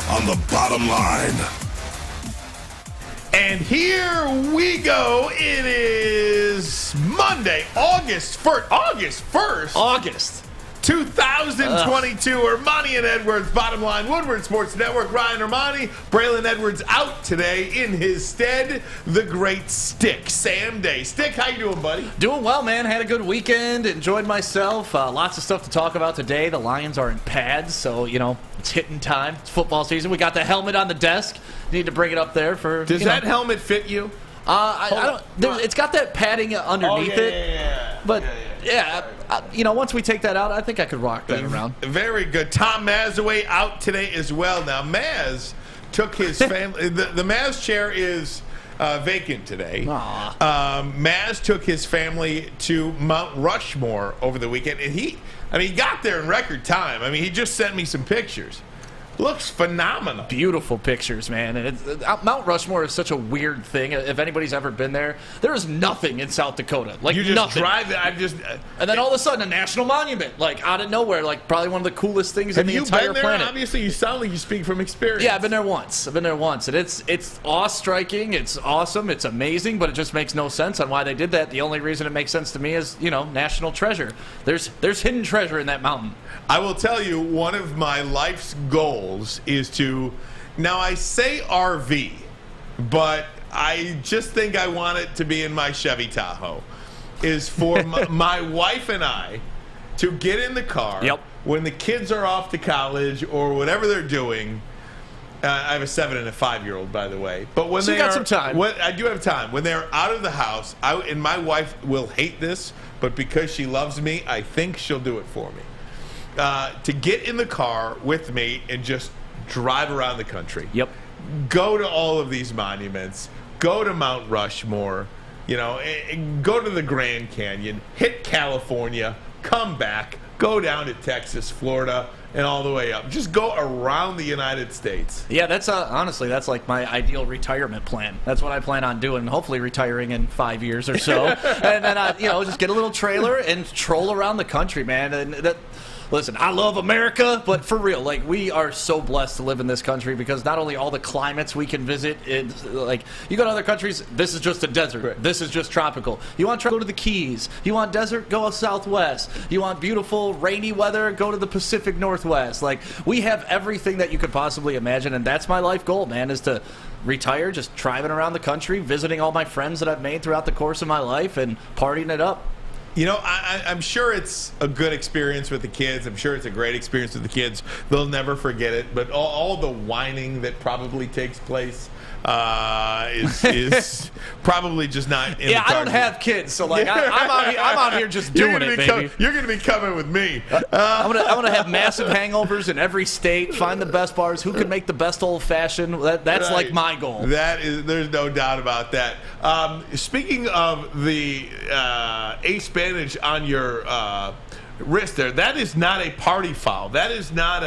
on the bottom line. And here we go. It is Monday, August 1st. 2022. Ermanni and Edwards, bottom line, Woodward Sports Network. Ryan Ermanni, Braylon Edwards out today. In his stead, the great Stick, Sam Day. Stick, how you doing, buddy? Doing well, man. Had a good weekend. Enjoyed myself. Lots of stuff to talk about today. The Lions are in pads, so, it's hitting time. It's football season. We got the helmet on the desk. Need to bring it up there for. Does that helmet fit you? I don't. It's got that padding underneath it. Yeah. But once we take that out, I think I could rock that around. Very good. Tom Mazaway out today as well. Now Maz took his family. the Maz chair is vacant today. Maz took his family to Mount Rushmore over the weekend, and he got there in record time. He just sent me some pictures. Looks phenomenal. Beautiful pictures, man. And Mount Rushmore is such a weird thing. If anybody's ever been there, there is nothing in South Dakota. You just nothing. drive there. And then all of a sudden, a national monument, out of nowhere, probably one of the coolest things in the entire Have you been there? planet. Obviously, you sound like you speak from experience. Yeah, I've been there once. And it's awe-striking. It's awesome. It's amazing, but it just makes no sense on why they did that. The only reason it makes sense to me is, national treasure. There's hidden treasure in that mountain. I will tell you, one of my life's goals is to, now I say RV, but I just think I want it to be in my Chevy Tahoe, is for my wife and I to get in the car when the kids are off to college or whatever they're doing. I have a 7 and a 5-year-old, by the way. But when so you got some time. I do have time. When they're out of the house, and my wife will hate this, but because she loves me, I think she'll do it for me. To get in the car with me and just drive around the country. Yep. Go to all of these monuments. Go to Mount Rushmore. Go to the Grand Canyon. Hit California. Come back. Go down to Texas, Florida, and all the way up. Just go around the United States. Yeah, that's honestly, that's like my ideal retirement plan. That's what I plan on doing, hopefully retiring in 5 years or so. And then, just get a little trailer and troll around the country, man. And listen, I love America, but for real, we are so blessed to live in this country because not only all the climates we can visit, you go to other countries, this is just a desert. Right. This is just tropical. You want to go to the Keys. You want desert, go southwest. You want beautiful, rainy weather, go to the Pacific Northwest. We have everything that you could possibly imagine, and that's my life goal, man, is to retire, just driving around the country, visiting all my friends that I've made throughout the course of my life, and partying it up. I'm sure it's a good experience with the kids. I'm sure it's a great experience with the kids. They'll never forget it. But all the whining that probably takes place is probably just not in the I don't have kids, so I'm out here just doing it, baby. You're going to be coming with me. I'm gonna have massive hangovers in every state. Find the best bars. Who can make the best old fashioned? That's right. My goal. There's no doubt about that. Speaking of the ace bandage on your wrist, that is not a party foul. That is not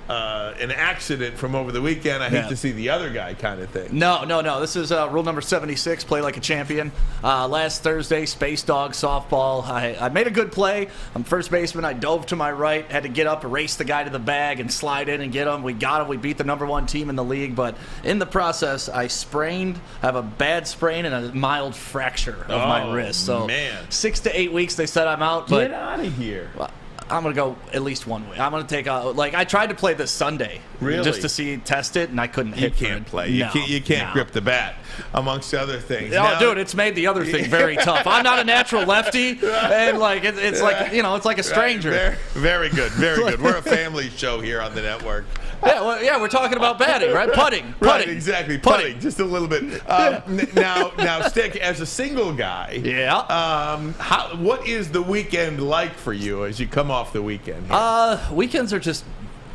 an accident from over the weekend. I hate to see the other guy kind of thing. No. This is rule number 76, play like a champion. Last Thursday, Space Dog softball. I made a good play. I'm first baseman. I dove to my right, had to get up, erase the guy to the bag, and slide in and get him. We got him. We beat the number 1 team in the league. But in the process, I have a bad sprain and a mild fracture of my wrist. So man. 6 to 8 weeks, they said I'm out. Get out of here. I'm going to go at least 1 week. I'm going to take I tried to play this Sunday. Really? Just to test it, and I couldn't hit. You can't play. You can't grip the bat, amongst other things. Dude, it's made the other thing very tough. I'm not a natural lefty, and it's like a stranger. Very good. We're a family show here on the network. We're talking about batting, right? Putting. Right, exactly. Putting. Just a little bit. Now, Stick, as a single guy, what is the weekend like for you as you come off the weekend? Weekends are just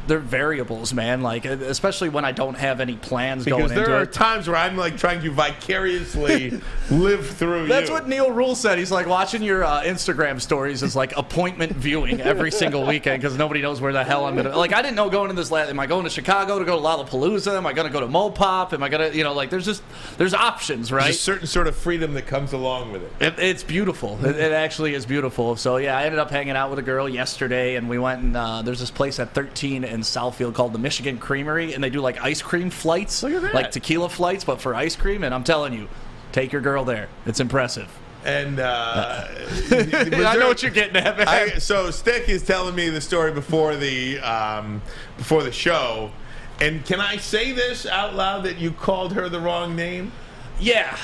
they're variables, man. Like, especially when I don't have any plans going into it. Because there are times where I'm like trying to vicariously live through That's what Neil Rule said. He's like, watching your Instagram stories is like appointment viewing every single weekend because nobody knows where the hell I'm going to. Like, I didn't know going to this last. Am I going to Chicago to go to Lollapalooza? Am I going to go to Mopop? Am I going to, like, there's options, right? There's a certain sort of freedom that comes along with it. It's beautiful. It actually is beautiful. So, yeah, I ended up hanging out with a girl yesterday, and we went and there's this place at 13 in Southfield called the Michigan Creamery, and they do like ice cream flights, Look at that. like tequila flights, but for ice cream. And I'm telling you, take your girl there. It's impressive. And I know what you're getting at, man. So Stick is telling me the story before the show. And can I say this out loud that you called her the wrong name? Yeah.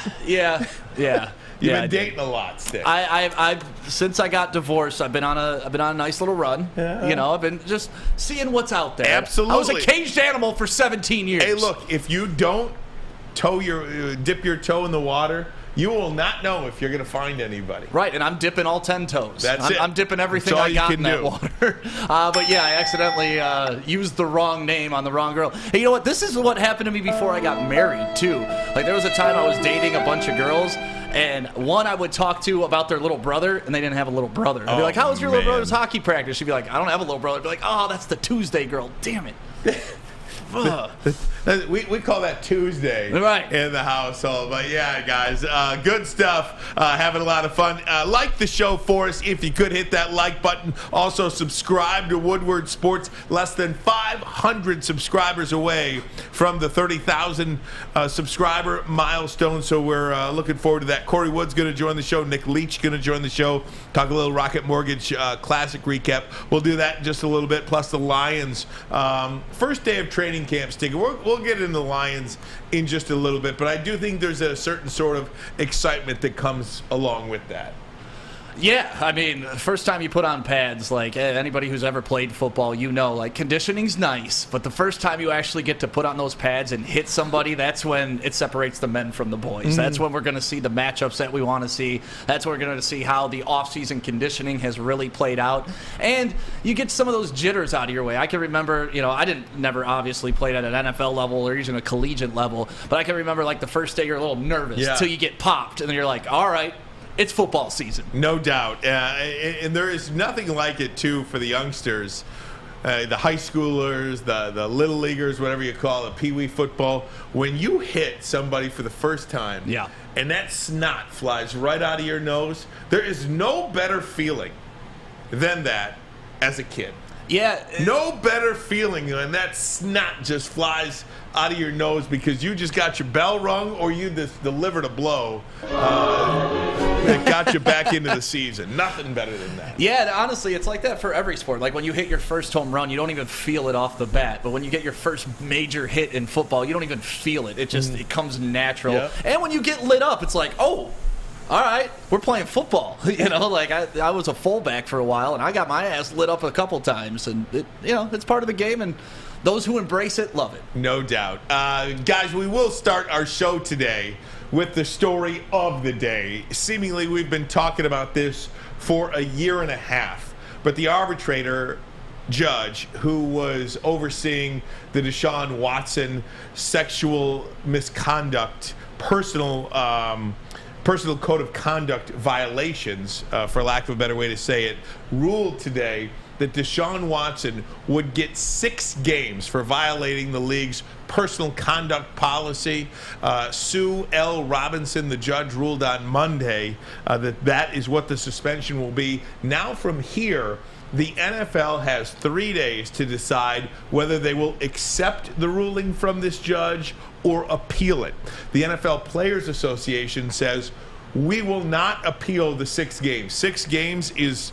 You've been dating a lot, Stick. I since I got divorced, I've been on a nice little run. Yeah. You know, I've been just seeing what's out there. Absolutely. I was a caged animal for 17 years. Hey, look, if you don't dip your toe in the water, you will not know if you're going to find anybody. Right, and I'm dipping all 10 toes. I'm dipping everything That's all I got you in can that do. water. But yeah, I accidentally used the wrong name on the wrong girl. Hey, you know what? This is what happened to me before I got married, too. Like, there was a time I was dating a bunch of girls, and one I would talk to about their little brother, and they didn't have a little brother. I'd be like, how was your little brother's hockey practice? She'd be like, I don't have a little brother. I'd be like, oh, that's the Tuesday girl. Damn it. We call that Tuesday Right. in the household. But yeah, guys, good stuff. Having a lot of fun. Like the show for us if you could hit that like button. Also subscribe to Woodward Sports. Less than 500 subscribers away from the 30,000 subscriber milestone. So we're looking forward to that. Kory Woods going to join the show. Nick Leach going to join the show. Talk a little Rocket Mortgage Classic recap. We'll do that in just a little bit. Plus the Lions. First day of training camp, Stick. We'll get into the Lions in just a little bit, but I do think there's a certain sort of excitement that comes along with that. Yeah, I mean, the first time you put on pads, like anybody who's ever played football, you know, like conditioning's nice, but the first time you actually get to put on those pads and hit somebody, that's when it separates the men from the boys. That's when we're going to see the matchups that we want to see. That's when we're going to see how the offseason conditioning has really played out. And you get some of those jitters out of your way. I can remember, you know, I never obviously played at an NFL level or even a collegiate level, but I can remember like the first day you're a little nervous till you get popped, and then you're like, all right, it's football season. No doubt. And there is nothing like it, too, for the youngsters, the high schoolers, the little leaguers, whatever you call it, pee-wee football. When you hit somebody for the first time and that snot flies right out of your nose, there is no better feeling than that as a kid. Yeah. No better feeling when that snot just flies out of your nose because you just got your bell rung or you just delivered a blow that got you back into the season. Nothing better than that. Yeah, honestly, it's like that for every sport. Like when you hit your first home run, you don't even feel it off the bat. But when you get your first major hit in football, you don't even feel it. It just it comes natural. Yep. And when you get lit up, it's like, oh, all right, we're playing football. You know, like I was a fullback for a while, and I got my ass lit up a couple times. And, it's part of the game, and those who embrace it love it. No doubt. Guys, we will start our show today with the story of the day. Seemingly, we've been talking about this for a year and a half. But the arbitrator judge who was overseeing the Deshaun Watson sexual misconduct, personal code of conduct violations, for lack of a better way to say it, ruled today that Deshaun Watson would get 6 games for violating the league's personal conduct policy. Sue L. Robinson, the judge, ruled on Monday that is what the suspension will be. Now from here, the NFL has 3 days to decide whether they will accept the ruling from this judge or appeal it. The NFL Players Association says, we will not appeal the 6 games. 6 games is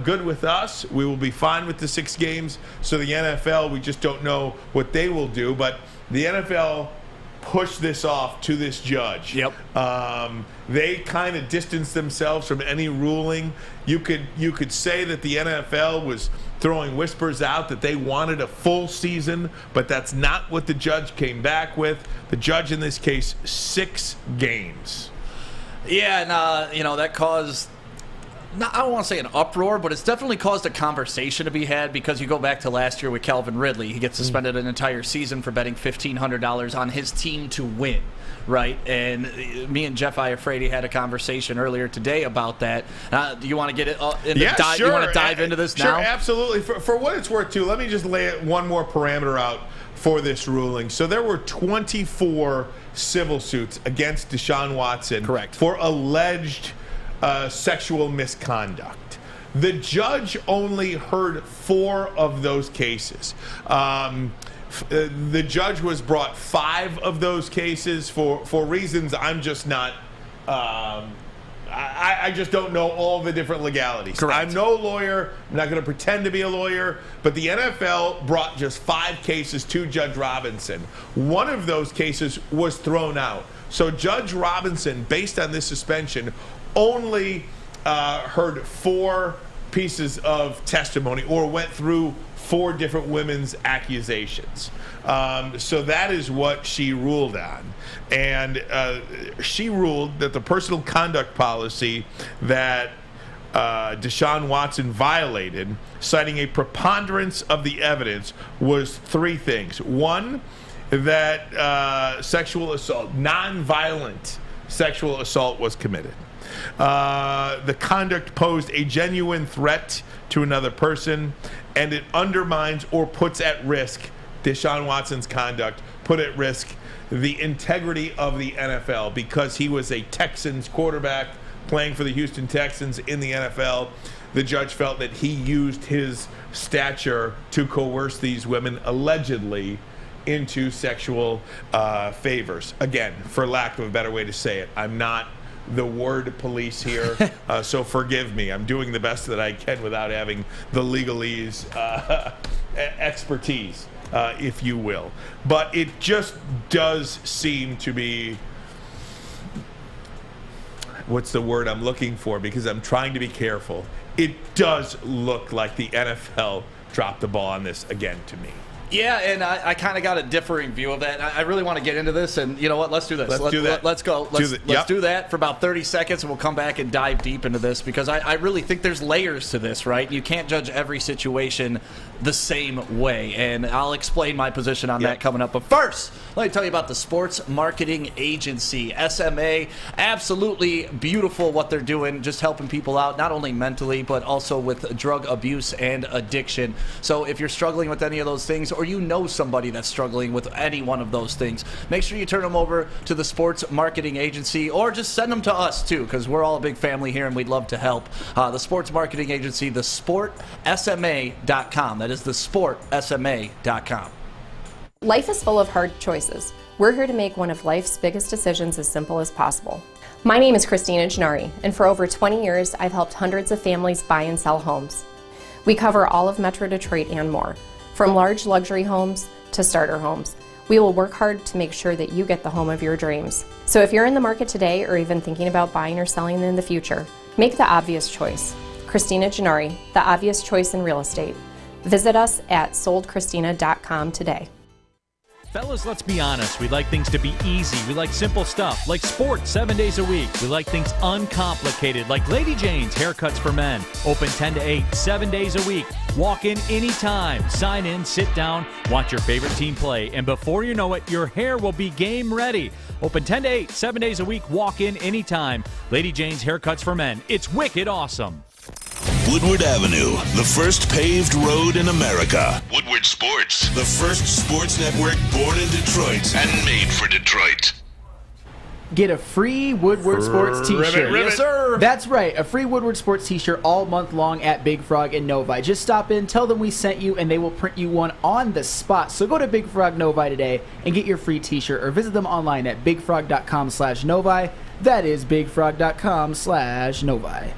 good with us. We will be fine with the 6 games. So the NFL, we just don't know what they will do. But the NFL pushed this off to this judge. Yep. They kind of distanced themselves from any ruling. You could say that the NFL was throwing whispers out that they wanted a full season, but that's not what the judge came back with. The judge in this case, 6 games. Yeah, and that caused, I don't want to say an uproar, but it's definitely caused a conversation to be had because you go back to last year with Calvin Ridley. He gets suspended an entire season for betting $1,500 on his team to win, right? And me and Jeff Iafrate had a conversation earlier today about that. Do you want to get it sure. You want to dive into this now? Sure, absolutely. For what it's worth, too, let me just lay one more parameter out for this ruling. So there were 24 civil suits against Deshaun Watson Correct. for alleged sexual misconduct. The judge only heard 4 of those cases. The judge was brought 5 of those cases for reasons I'm just not. I just don't know all the different legalities. Correct. I'm no lawyer. I'm not going to pretend to be a lawyer. But the NFL brought just 5 cases to Judge Robinson. One of those cases was thrown out. So Judge Robinson, based on this suspension, only heard 4 pieces of testimony or went through 4 different women's accusations. So that is what she ruled on. And she ruled that the personal conduct policy that Deshaun Watson violated, citing a preponderance of the evidence, was 3 things. 1, that sexual assault, non-violent sexual assault was committed. The conduct posed a genuine threat to another person, and it undermines or puts at risk Deshaun Watson's conduct, put at risk the integrity of the NFL because he was a Texans quarterback playing for the Houston Texans in the NFL. The judge felt that he used his stature to coerce these women, allegedly, into sexual favors. Again, for lack of a better way to say it, I'm not the word police here, so forgive me. I'm doing the best that I can without having the legalese expertise, if you will. But it just does seem to be, what's the word I'm looking for? Because I'm trying to be careful. It does look like the NFL dropped the ball on this again to me. Yeah, and I kind of got a differing view of that. I really want to get into this, and you know what? Let's do this. Let's do that. Let's go. Let's do that for about 30 seconds, and we'll come back and dive deep into this because I really think there's layers to this, right? You can't judge every situation the same way, and I'll explain my position on that coming up. But first, let me tell you about the Sports Marketing Agency, SMA. Absolutely beautiful what they're doing, just helping people out, not only mentally, but also with drug abuse and addiction. So if you're struggling with any of those things, or you know somebody that's struggling with any one of those things, make sure you turn them over to the Sports Marketing Agency, or just send them to us too, because we're all a big family here and we'd love to help. The Sports Marketing Agency, thesportsma.com. That is thesportsma.com. Life is full of hard choices. We're here to make one of life's biggest decisions as simple as possible. My name is Christina Gennari, and for over 20 years, I've helped hundreds of families buy and sell homes. We cover all of Metro Detroit and more. From large luxury homes to starter homes, we will work hard to make sure that you get the home of your dreams. So if you're in the market today or even thinking about buying or selling in the future, make the obvious choice. Christina Gennari, the obvious choice in real estate. Visit us at soldchristina.com today. Fellas, let's be honest. We like things to be easy. We like simple stuff, like sports 7 days a week. We like things uncomplicated, like Lady Jane's Haircuts for Men. Open 10 to 8, 7 days a week. Walk in anytime. Sign in, sit down, watch your favorite team play. And before you know it, your hair will be game ready. Open 10 to 8, 7 days a week. Walk in anytime. Lady Jane's Haircuts for Men. It's wicked awesome. Woodward Avenue, the first paved road in America. Woodward Sports, the first sports network born in Detroit and made for Detroit. Get a free Woodward Sports t-shirt. Ribbit. Yes, sir. That's right, a free Woodward Sports t-shirt all month long at Big Frog and Novi. Just stop in, tell them we sent you, and they will print you one on the spot. So go to Big Frog Novi today and get your free t-shirt, or visit them online at bigfrog.com/Novi. That is bigfrog.com/Novi.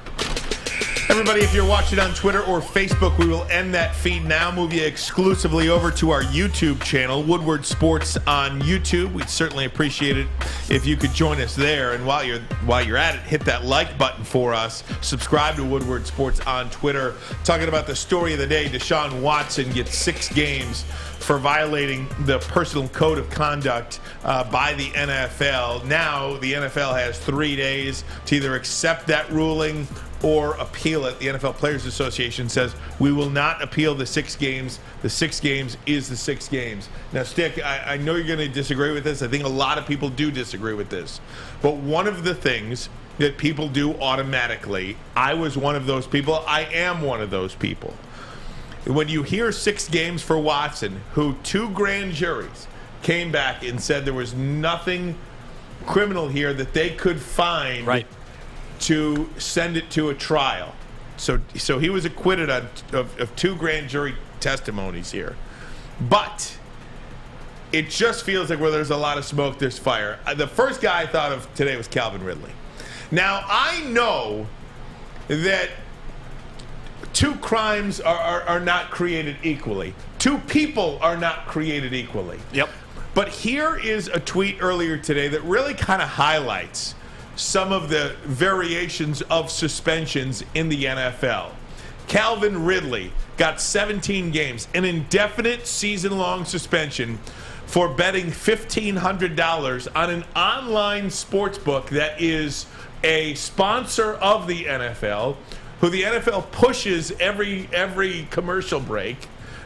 Everybody, if you're watching on Twitter or Facebook, we will end that feed now, move you exclusively over to our YouTube channel, Woodward Sports on YouTube. We'd certainly appreciate it if you could join us there. And while you're at it, hit that like button for us. Subscribe to Woodward Sports on Twitter. Talking about the story of the day, Deshaun Watson gets 6 games for violating the personal code of conduct by the NFL. Now the NFL has 3 days to either accept that ruling or appeal it. The NFL Players Association says we will not appeal the 6 games. The 6 games is the 6 games. Now, Stick, I know you're going to disagree with this. I think a lot of people do disagree with this. But one of the things that people do automatically, I was one of those people, I am one of those people. When you hear 6 games for Watson, who 2 grand juries came back and said there was nothing criminal here that they could find to send it to a trial. So he was acquitted of 2 grand jury testimonies here. But it just feels like where there's a lot of smoke, there's fire. The first guy I thought of today was Calvin Ridley. Now, I know that 2 crimes are not created equally. 2 people are not created equally. Yep. But here is a tweet earlier today that really kind of highlights some of the variations of suspensions in the NFL. Calvin Ridley got 17 games, an indefinite season-long suspension for betting $1,500 on an online sportsbook that is a sponsor of the NFL, who the NFL pushes every commercial break.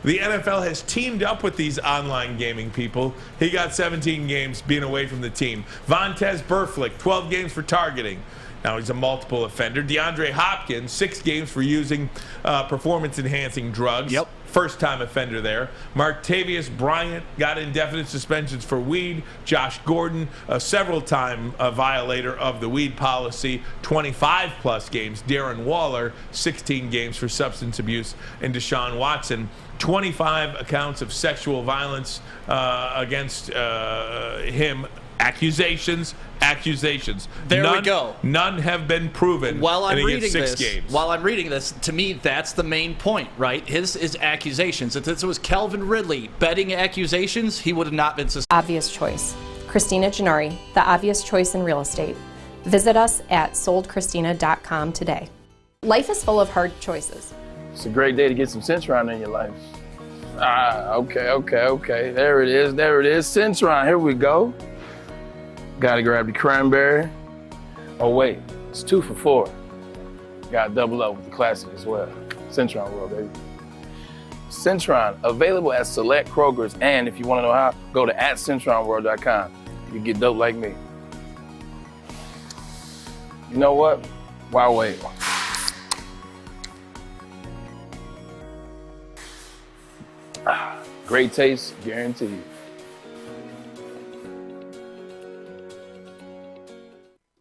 The NFL has teamed up with these online gaming people. He got 17 games being away from the team. Vontez Burfict, 12 games for targeting. Now he's a multiple offender. DeAndre Hopkins, 6 games for using performance-enhancing drugs. Yep. First-time offender there. Martavius Bryant got indefinite suspensions for weed. Josh Gordon, a several-time violator of the weed policy, 25-plus games. Darren Waller, 16 games for substance abuse. And Deshaun Watson, 25 accounts of sexual violence against him. Accusations. There we go. None have been proven. While I'm reading 6 games. While I'm reading this, to me, that's the main point, right? His is accusations. If this was Calvin Ridley betting accusations, he would have not been suspended. Obvious choice. Christina Gennari, the obvious choice in real estate. Visit us at soldchristina.com today. Life is full of hard choices. It's a great day to get some Centron in your life. Okay. There it is. Centron, here we go. Gotta grab the cranberry. Oh wait, it's 2 for $4. Gotta double up with the classic as well. Centron World, baby. Centron, available at select Krogers, and if you wanna know how, go to @CentronWorld.com. You get dope like me. You know what? Why wait? Great taste, guaranteed.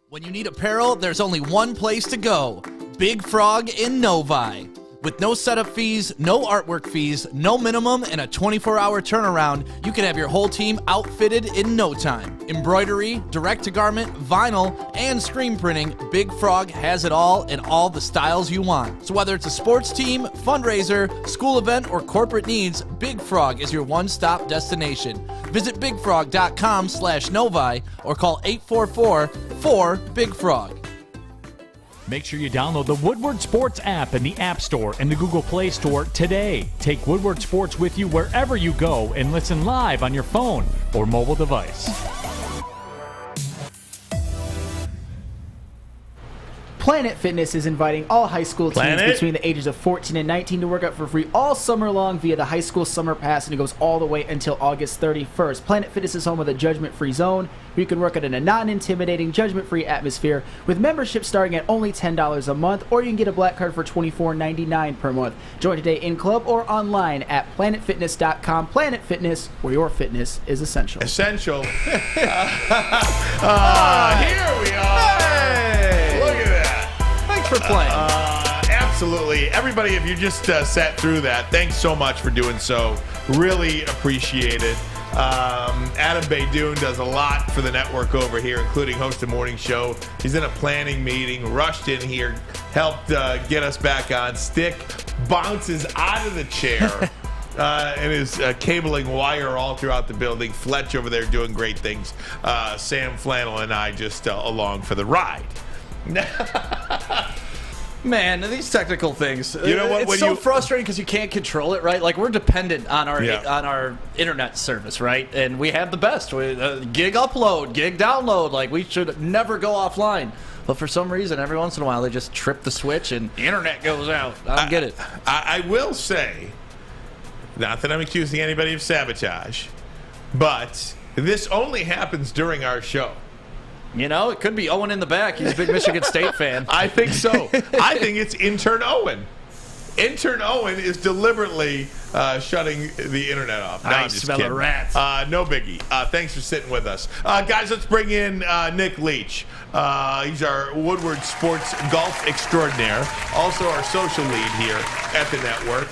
When you need apparel, there's only one place to go. Big Frog in Novi. With no setup fees, no artwork fees, no minimum, and a 24-hour turnaround, you can have your whole team outfitted in no time. Embroidery, direct-to-garment, vinyl, and screen printing, Big Frog has it all in all the styles you want. So whether it's a sports team, fundraiser, school event, or corporate needs, Big Frog is your one-stop destination. Visit bigfrog.com/Novi or call 844-4-BIG-FROG. Make sure you download the Woodward Sports app in the App Store and the Google Play Store today. Take Woodward Sports with you wherever you go and listen live on your phone or mobile device. Planet Fitness is inviting all high school teens between the ages of 14 and 19 to work out for free all summer long via the High School Summer Pass, and it goes all the way until August 31st. Planet Fitness is home of the judgment-free zone, where you can work out in a non-intimidating, judgment-free atmosphere with membership starting at only $10 a month, or you can get a black card for $24.99 per month. Join today in club or online at planetfitness.com. Planet Fitness, where your fitness is essential. Essential. Here we are. Hey! Look at that. Thanks for playing. Absolutely. Everybody, if you just sat through that, thanks so much for doing so. Really appreciate it. Adam Baydoun does a lot for the network over here, including host the morning show. He's in a planning meeting, rushed in here, helped get us back on. Stick bounces out of the chair and is cabling wire all throughout the building. Fletch over there doing great things. Sam Flannel and I just along for the ride. Man, these technical things. You know what? It's so frustrating because you can't control it, right? Like, we're dependent on our internet service, right? And we have the best. Gig upload, gig download. Like, we should never go offline. But for some reason, every once in a while, they just trip the switch and the internet goes out. I don't get it. I will say, not that I'm accusing anybody of sabotage, but this only happens during our show. You know, it could be Owen in the back. He's a big Michigan State fan. I think so. I think it's intern Owen. Intern Owen is deliberately shutting the internet off. No, I I'm just smell kidding. a rat. No biggie. Thanks for sitting with us. Guys, let's bring in Nick Leach. He's our Woodward sports golf extraordinaire, also our social lead here at the network.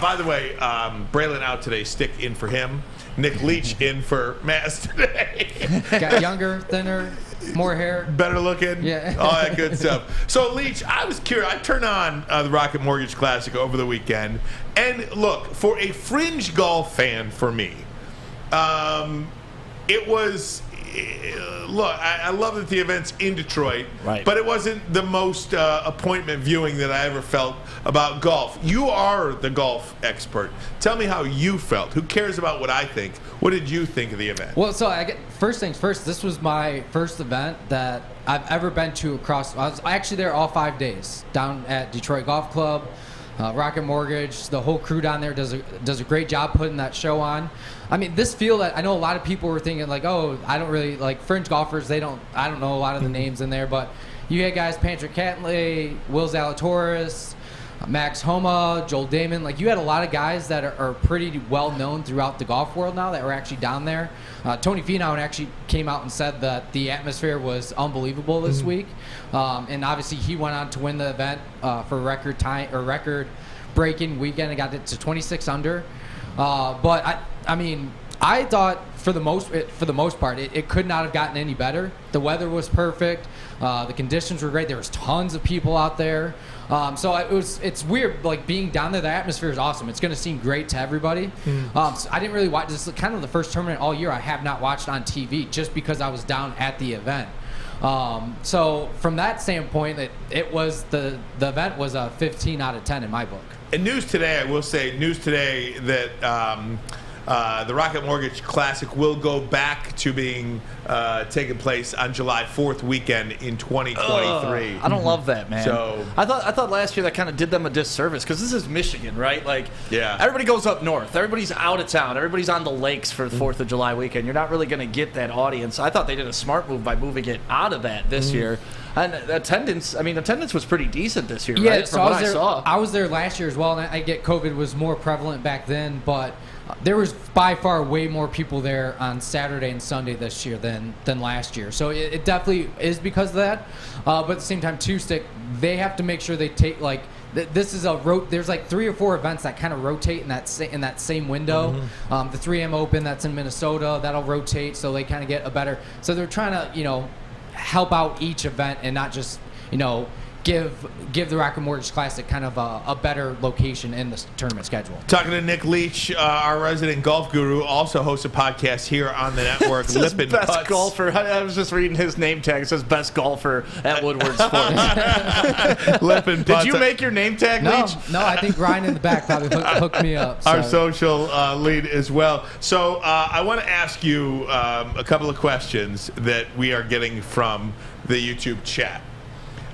By the way, Braylon out today, Stick in for him. Nick Leach in for Mass today. Got younger, thinner, more hair. Better looking. Yeah. All that good stuff. So, Leach, I was curious. I turned on the Rocket Mortgage Classic over the weekend. And look, for a fringe golf fan for me, it was... Look, I love that the event's in Detroit, right, but it wasn't the most appointment viewing that I ever felt about golf. You are the golf expert. Tell me how you felt. Who cares about what I think? What did you think of the event? Well, so first things first, this was my first event that I've ever been to across. I was actually there all 5 days down at Detroit Golf Club. Rocket Mortgage, the whole crew down there does a great job putting that show on. I mean, this field, I know a lot of people were thinking like, oh, I don't really like fringe golfers. I don't know a lot of the names in there, but you had guys, Patrick Cantlay, Will Zalatoris, Max Homa, Joel Damon. Like, you had a lot of guys that are pretty well known throughout the golf world now that were actually down there. Tony Finau actually came out and said that the atmosphere was unbelievable this week, and obviously he went on to win the event for record-breaking weekend and got it to 26 under. But I mean, I thought for the most part, it could not have gotten any better. The weather was perfect. The conditions were great. There was tons of people out there. So it's weird, like being down there. The atmosphere is awesome. It's going to seem great to everybody. So I didn't really watch. This is kind of the first tournament all year I have not watched on TV, just because I was down at the event. So from that standpoint, it was the event was a 15 out of 10 in my book. And news today, I will say, that the Rocket Mortgage Classic will go back to being taking place on July 4th weekend in 2023. I don't love that, man. So I thought last year that kind of did them a disservice, because this is Michigan, right? Like, yeah, everybody goes up north. Everybody's out of town. Everybody's on the lakes for the 4th of July weekend. You're not really going to get that audience. I thought they did a smart move by moving it out of that this year. And attendance was pretty decent this year, right? So I was there last year as well, and I get COVID was more prevalent back then, but there was by far way more people there on Saturday and Sunday this year than last year. So it definitely is because of that. But at the same time, too, Stick, they have to make sure they take, like, this is there's like 3 or 4 events that kind of rotate in that same window. The 3M Open that's in Minnesota, that'll rotate, so they kind of get a better. So they're trying to, help out each event and not just, give the Rocket Mortgage Classic kind of a better location in the tournament schedule. Talking to Nick Leach, our resident golf guru, also hosts a podcast here on the network. Lippin' best Putts. Golfer. I was just reading his name tag. It says best golfer at Woodward Sports. Lippin' Putts. Did you make your name tag, Leach? No, I think Ryan in the back probably hooked me up. So. Our social lead as well. So I want to ask you a couple of questions that we are getting from the YouTube chat.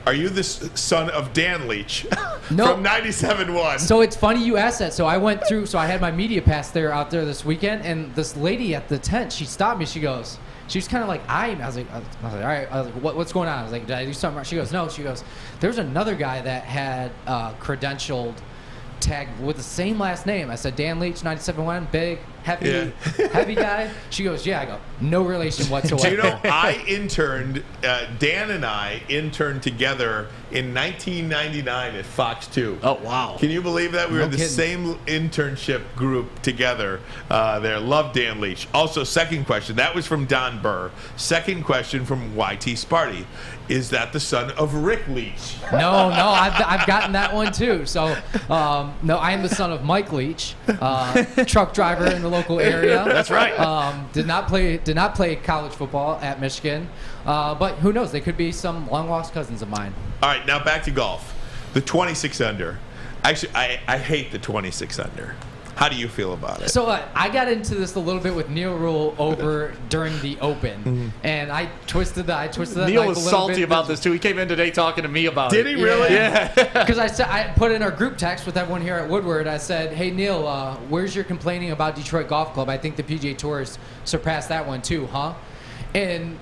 Are you the son of Dan Leach No. from 97.1? So it's funny you asked that. So I went through, I had my media pass out there this weekend, and this lady at the tent, she stopped me. She goes, she was kind of like eyeing me. I was like, all right. I was like, what's going on? I was like, did I do something wrong? She goes, no. She goes, there's another guy that had credentialed tag with the same last name. I said, Dan Leach, 97.1, big, heavy guy. She goes, yeah. I go, no relation whatsoever. Do you know, I interned, Dan and I interned together in 1999 at Fox 2. Oh, wow. Can you believe that? We were in the same internship group together there. Love Dan Leach. Also, second question. That was from Don Burr. Second question from YT Sparty. Is that the son of Rick Leach? No, I've gotten that one too. So, no, I am the son of Mike Leach, truck driver in the local area. That's right. Did not play college football at Michigan, but who knows? They could be some long lost cousins of mine. All right, now back to golf. The 26 under. Actually, I hate the 26 under. How do you feel about it? So I got into this a little bit with Neil Rule over during the Open, and I twisted that. Neil was salty about this too. He came in today talking to me about it. Did he really? Yeah. Because I put in our group text with everyone here at Woodward. I said, "Hey Neil, where's your complaining about Detroit Golf Club? I think the PGA Tour has surpassed that one too, huh?" And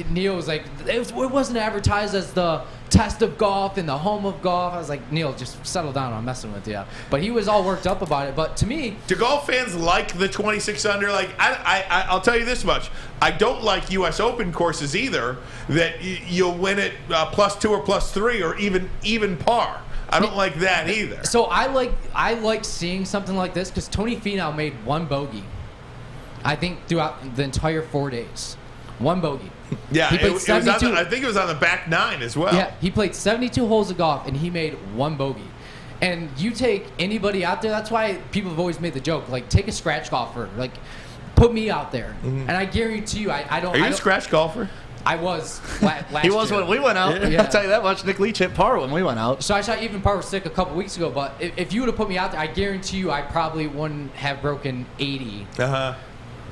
Neil was like, "It wasn't advertised as the test of golf and the home of golf. I was like, Neil, just settle down. I'm messing with you. But he was all worked up about it. But to me, do golf fans like the 26 under? Like, I'll tell you this much: I don't like U.S. Open courses either. That you'll win it +2 or +3 or even par. I don't like that either. So I like seeing something like this because Tony Finau made one bogey, I think, throughout the entire 4 days. One bogey. Yeah, I think it was on the back 9 as well. Yeah, he played 72 holes of golf and he made one bogey. And you take anybody out there, that's why people have always made the joke, like, take a scratch golfer, like, put me out there. Mm-hmm. And I guarantee you, I don't. Are you a scratch golfer? I was last He was year. when we went out. Yeah. I'll tell you that much. Nick Leach hit par when we went out. So I shot even par with Stick a couple weeks ago, but if you would have put me out there, I guarantee you I probably wouldn't have broken 80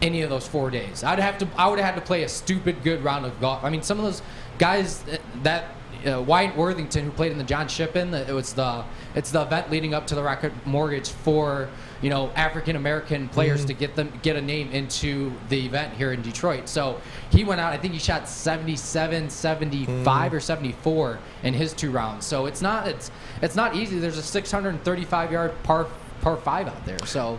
any of those 4 days. I would have had to play a stupid good round of golf. I mean, some of those guys that Wyatt Worthington, who played in the John Shippen, it's the event leading up to the Rocket Mortgage for African American players to get a name into the event here in Detroit. So he went out, I think he shot 77, 75 or 74 in his 2 rounds. So it's not easy. There's a 635 yard par 5 out there. So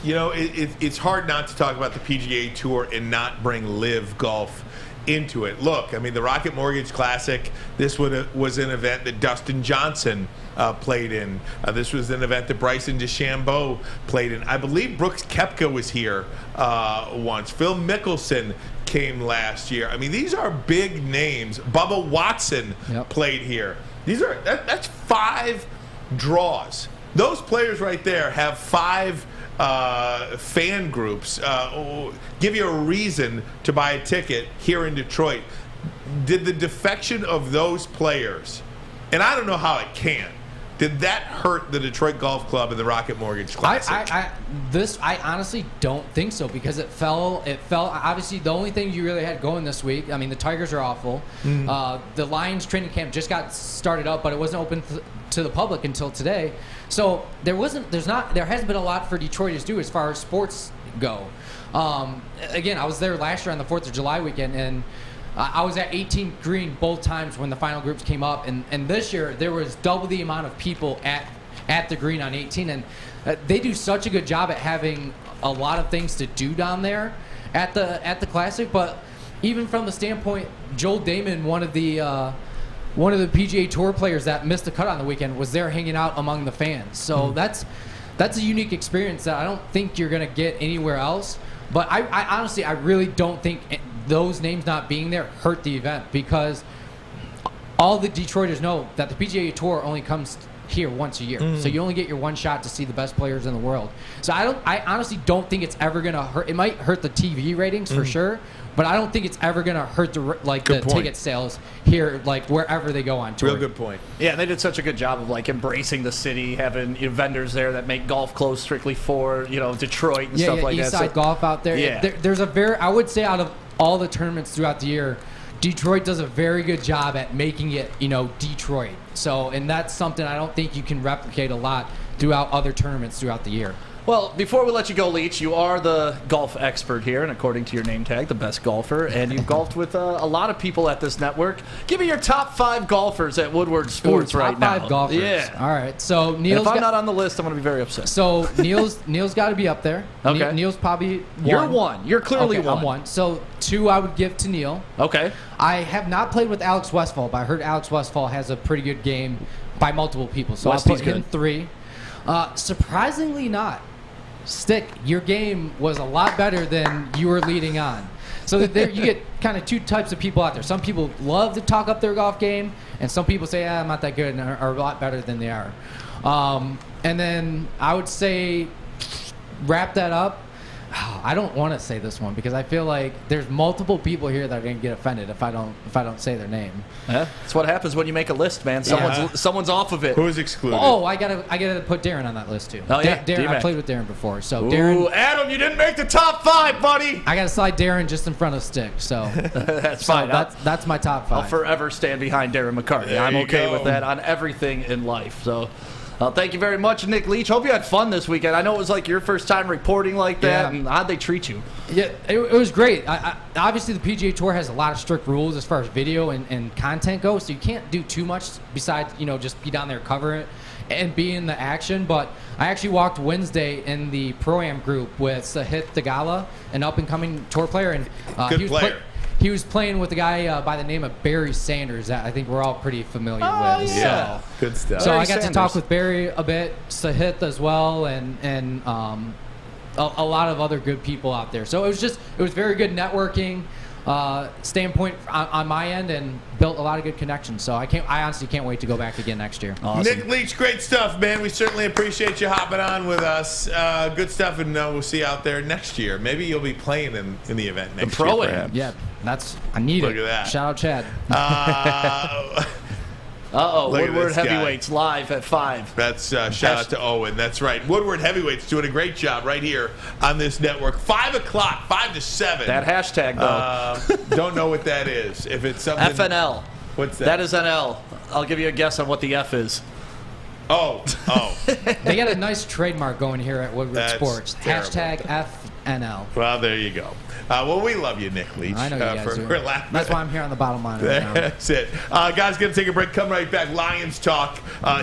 it's hard not to talk about the PGA Tour and not bring live golf into it. Look, I mean, the Rocket Mortgage Classic, this was an event that Dustin Johnson played in. This was an event that Bryson DeChambeau played in. I believe Brooks Koepka was here once. Phil Mickelson came last year. I mean, these are big names. Bubba Watson played here. That's 5 draws. Those players right there have 5 fan groups, give you a reason to buy a ticket here in Detroit. Did the defection of those players, and I don't know how it can, did that hurt the Detroit Golf Club and the Rocket Mortgage Classic? I honestly don't think so, because it fell. Obviously, the only thing you really had going this week, I mean, the Tigers are awful. The Lions training camp just got started up, but it wasn't open to the public until today. So there hasn't been a lot for Detroit to do as far as sports go. Again, I was there last year on the 4th of July weekend, and I was at 18th green both times when the final groups came up, and this year there was double the amount of people at the green on 18, and they do such a good job at having a lot of things to do down there at the Classic. But even from the standpoint, Joel Damon, one of the PGA Tour players that missed the cut on the weekend, was there hanging out among the fans. So that's a unique experience that I don't think you're going to get anywhere else. But I honestly, I really don't think those names not being there hurt the event, because all the Detroiters know that the PGA Tour only comes here once a year. So you only get your one shot to see the best players in the world. So I honestly don't think it's ever going to hurt. It might hurt the TV ratings for sure, but I don't think it's ever going to hurt the ticket sales here, like wherever they go on tour. Real good point. Yeah, they did such a good job of like embracing the city, having vendors there that make golf clothes strictly for Detroit and stuff like that. Eastside golf out there. Yeah. There's I would say out of all the tournaments throughout the year, Detroit does a very good job at making it, Detroit. So, and that's something I don't think you can replicate a lot throughout other tournaments throughout the year. Well, before we let you go, Leach, you are the golf expert here, and according to your name tag, the best golfer, and you've golfed with a lot of people at this network. Give me your top 5 golfers at Woodward Sports right now. Top 5 golfers. Yeah. All right. So Neil's. If I'm not on the list, I'm going to be very upset. So Neil's got to be up there. Okay. Neil's probably 1. You're 1. You're clearly 1. I'm 1. So 2 I would give to Neil. Okay. I have not played with Alex Westphal, but I heard Alex Westphal has a pretty good game by multiple people. So I'll put him 3. Surprisingly not. Stick, your game was a lot better than you were leading on. So there you get kind of 2 types of people out there. Some people love to talk up their golf game, and some people say, I'm not that good, and are a lot better than they are. And then I would say, wrap that up. I don't want to say this one because I feel like there's multiple people here that are going to get offended if I don't say their name. Yeah, that's what happens when you make a list, man. Someone's off of it. Who is excluded? Oh, I gotta put Darren on that list too. Oh yeah, Darren. I played with Darren before, so Ooh, Darren. Adam, you didn't make the top 5, buddy. I gotta slide Darren just in front of Stick. So that's fine. That's my top 5. I'll forever stand behind Darren McCartney. I'm okay with that on everything in life. So. Well, thank you very much, Nick Leach. Hope you had fun this weekend. I know it was like your first time reporting like that. Yeah. And how'd they treat you? Yeah, it was great. Obviously, the PGA Tour has a lot of strict rules as far as video and content goes, so you can't do too much besides, just be down there covering it and be in the action. But I actually walked Wednesday in the Pro-Am group with Sahith Theegala, an up-and-coming tour player. And Good player. He was playing with a guy by the name of Barry Sanders that I think we're all pretty familiar with. Yeah, So, good stuff. I got to talk with Barry a bit, Sahith as well, and a lot of other good people out there. So it was very good networking standpoint on my end, and built a lot of good connections. So I honestly can't wait to go back again next year. Awesome. Nick Leach, great stuff, man. We certainly appreciate you hopping on with us. Good stuff, and we'll see you out there next year. Maybe you'll be playing in the event next year. Perhaps. Yeah, I need it. Look at that. Shout out Chad. Look at Woodward this guy. Heavyweights live at 5. That's shout out to Owen. That's right. Woodward Heavyweights doing a great job right here on this network. 5 o'clock, 5 to 7. That hashtag, though. Don't know what that is. If it's something. FNL. What's that? That is NL. I'll give you a guess on what the F is. Oh. They got a nice trademark going here at Woodward That's Sports. terrible. Hashtag FNL. Well, there you go. Well, we love you, Nick Leach. I know you guys do. for laughing. That's why I'm here on the bottom line right now. That's it. Guys, going to take a break. Come right back. Lions Talk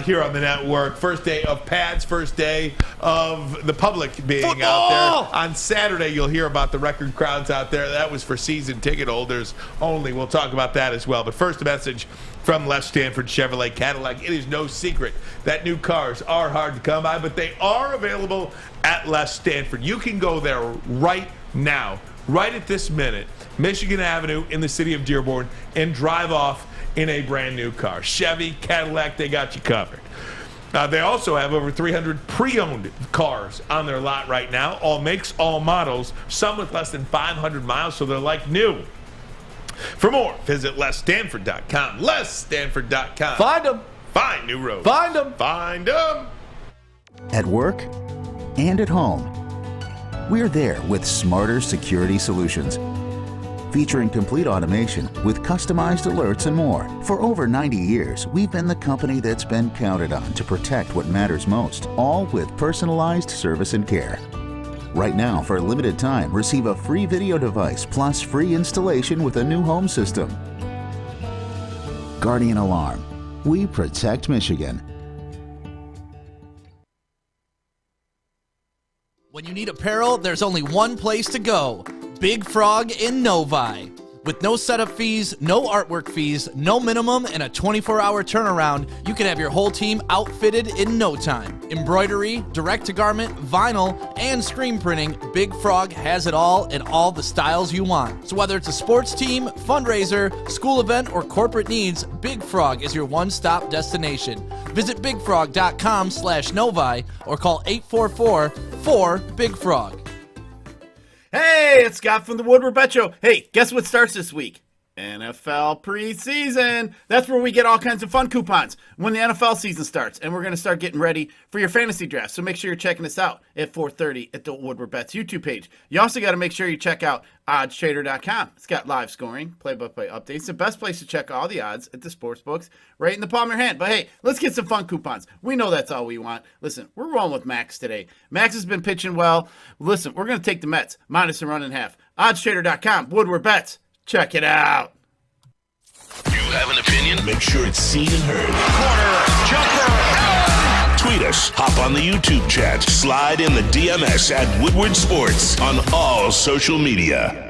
here on the network. First day of pads. First day of the public being out there. On Saturday, you'll hear about the record crowds out there. That was for season ticket holders only. We'll talk about that as well. But first, a message from Les Stanford Chevrolet Cadillac. It is no secret that new cars are hard to come by, but they are available at Les Stanford. You can go there right now, right at this minute, Michigan Avenue in the city of Dearborn, and drive off in a brand new car. Chevy, Cadillac, they got you covered. They also have over 300 pre-owned cars on their lot right now, all makes, all models, some with less than 500 miles, so they're like new. For more, visit LesStanford.com. LesStanford.com. Find them. Find new roads. Find them. Find them. At work and at home, we're there with smarter security solutions. Featuring complete automation with customized alerts and more. For over 90 years, we've been the company that's been counted on to protect what matters most, all with personalized service and care. Right now, for a limited time, receive a free video device plus free installation with a new home system. Guardian Alarm. We protect Michigan. When you need apparel, there's only one place to go. Big Frog in Novi. With no setup fees, no artwork fees, no minimum, and a 24-hour turnaround, you can have your whole team outfitted in no time. Embroidery, direct-to-garment, vinyl, and screen printing, Big Frog has it all in all the styles you want. So whether it's a sports team, fundraiser, school event, or corporate needs, Big Frog is your one-stop destination. Visit bigfrog.com/Novi or call 844-4-BIG-FROG. Hey, it's Scott from the Woodward Bet Show. Hey, guess what starts this week? NFL preseason. That's where we get all kinds of fun coupons when the NFL season starts. And we're going to start getting ready for your fantasy draft. So make sure you're checking us out at 4:30 at the Woodward Bets YouTube page. You also got to make sure you check out oddstrader.com. It's got live scoring, play-by-play updates. The best place to check all the odds at the sports books right in the palm of your hand. But hey, let's get some fun coupons. We know that's all we want. Listen, we're rolling with Max today. Max has been pitching well. Listen, we're going to take the Mets minus a run and a half. Oddstrader.com, Woodward Bets. Check it out. You have an opinion? Make sure it's seen and heard. Corner, jumper, tweet us, hop on the YouTube chat, slide in the DMS at Woodward Sports on all social media.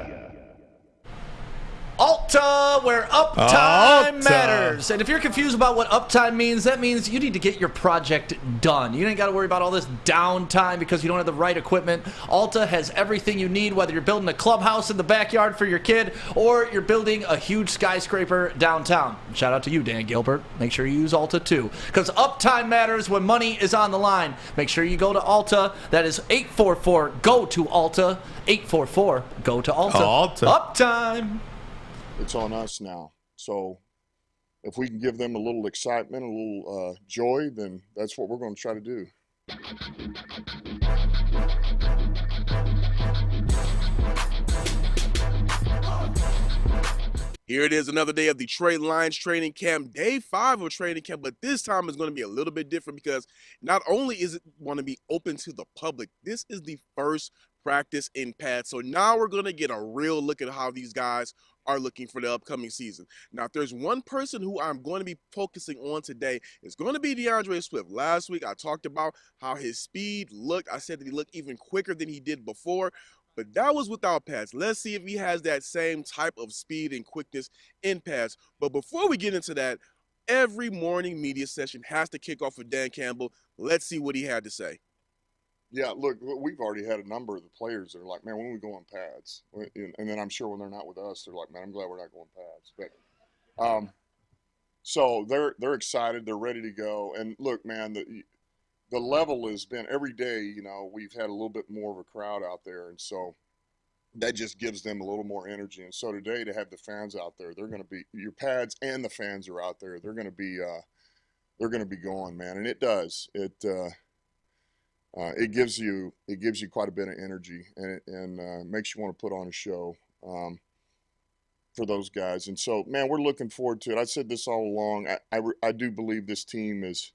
Alta, where uptime matters. And if you're confused about what uptime means, that means you need to get your project done. You ain't got to worry about all this downtime because you don't have the right equipment. Alta has everything you need, whether you're building a clubhouse in the backyard for your kid or you're building a huge skyscraper downtown. Shout out to you, Dan Gilbert. Make sure you use Alta too, because uptime matters when money is on the line. Make sure you go to Alta. That is 844-GO-TO-ALTA. 844-GO-TO-ALTA. Alta. Uptime. It's on us now. So if we can give them a little excitement, a little joy, then that's what we're going to try to do. Here it is, another day of Detroit Lions training camp, day 5 of training camp, but this time is going to be a little bit different because not only is it going to be open to the public, this is the first practice in pads. So now we're going to get a real look at how these guys are looking for the upcoming season. Now, if there's one person who I'm going to be focusing on today, it's going to be DeAndre Swift. Last week, I talked about how his speed looked. I said that he looked even quicker than he did before. But that was without pads. Let's see if he has that same type of speed and quickness in pads. But before we get into that, every morning media session has to kick off with Dan Campbell. Let's see what he had to say. Yeah, look, we've already had a number of the players that are like, man, when we go on pads? And then I'm sure when they're not with us, they're like, man, I'm glad we're not going pads. But so they're excited. They're ready to go. And look, man, the level has been every day, you know, we've had a little bit more of a crowd out there. And so that just gives them a little more energy. And so today to have the fans out there, they're going to be, your pads and the fans are out there. They're going to be going, man. And it does. It gives you quite a bit of energy and makes you want to put on a show for those guys. And so, man, we're looking forward to it. I said this all along. I do believe this team is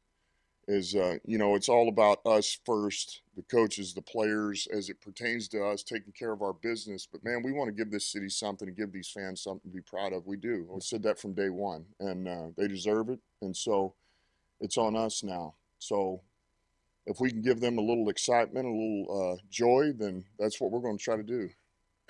you know, it's all about us first, the coaches, the players, as it pertains to us, taking care of our business. But, man, we want to give this city something, to give these fans something to be proud of. We do. I said that from day one, and they deserve it. And so it's on us now. So if we can give them a little excitement, a little joy, then that's what we're going to try to do.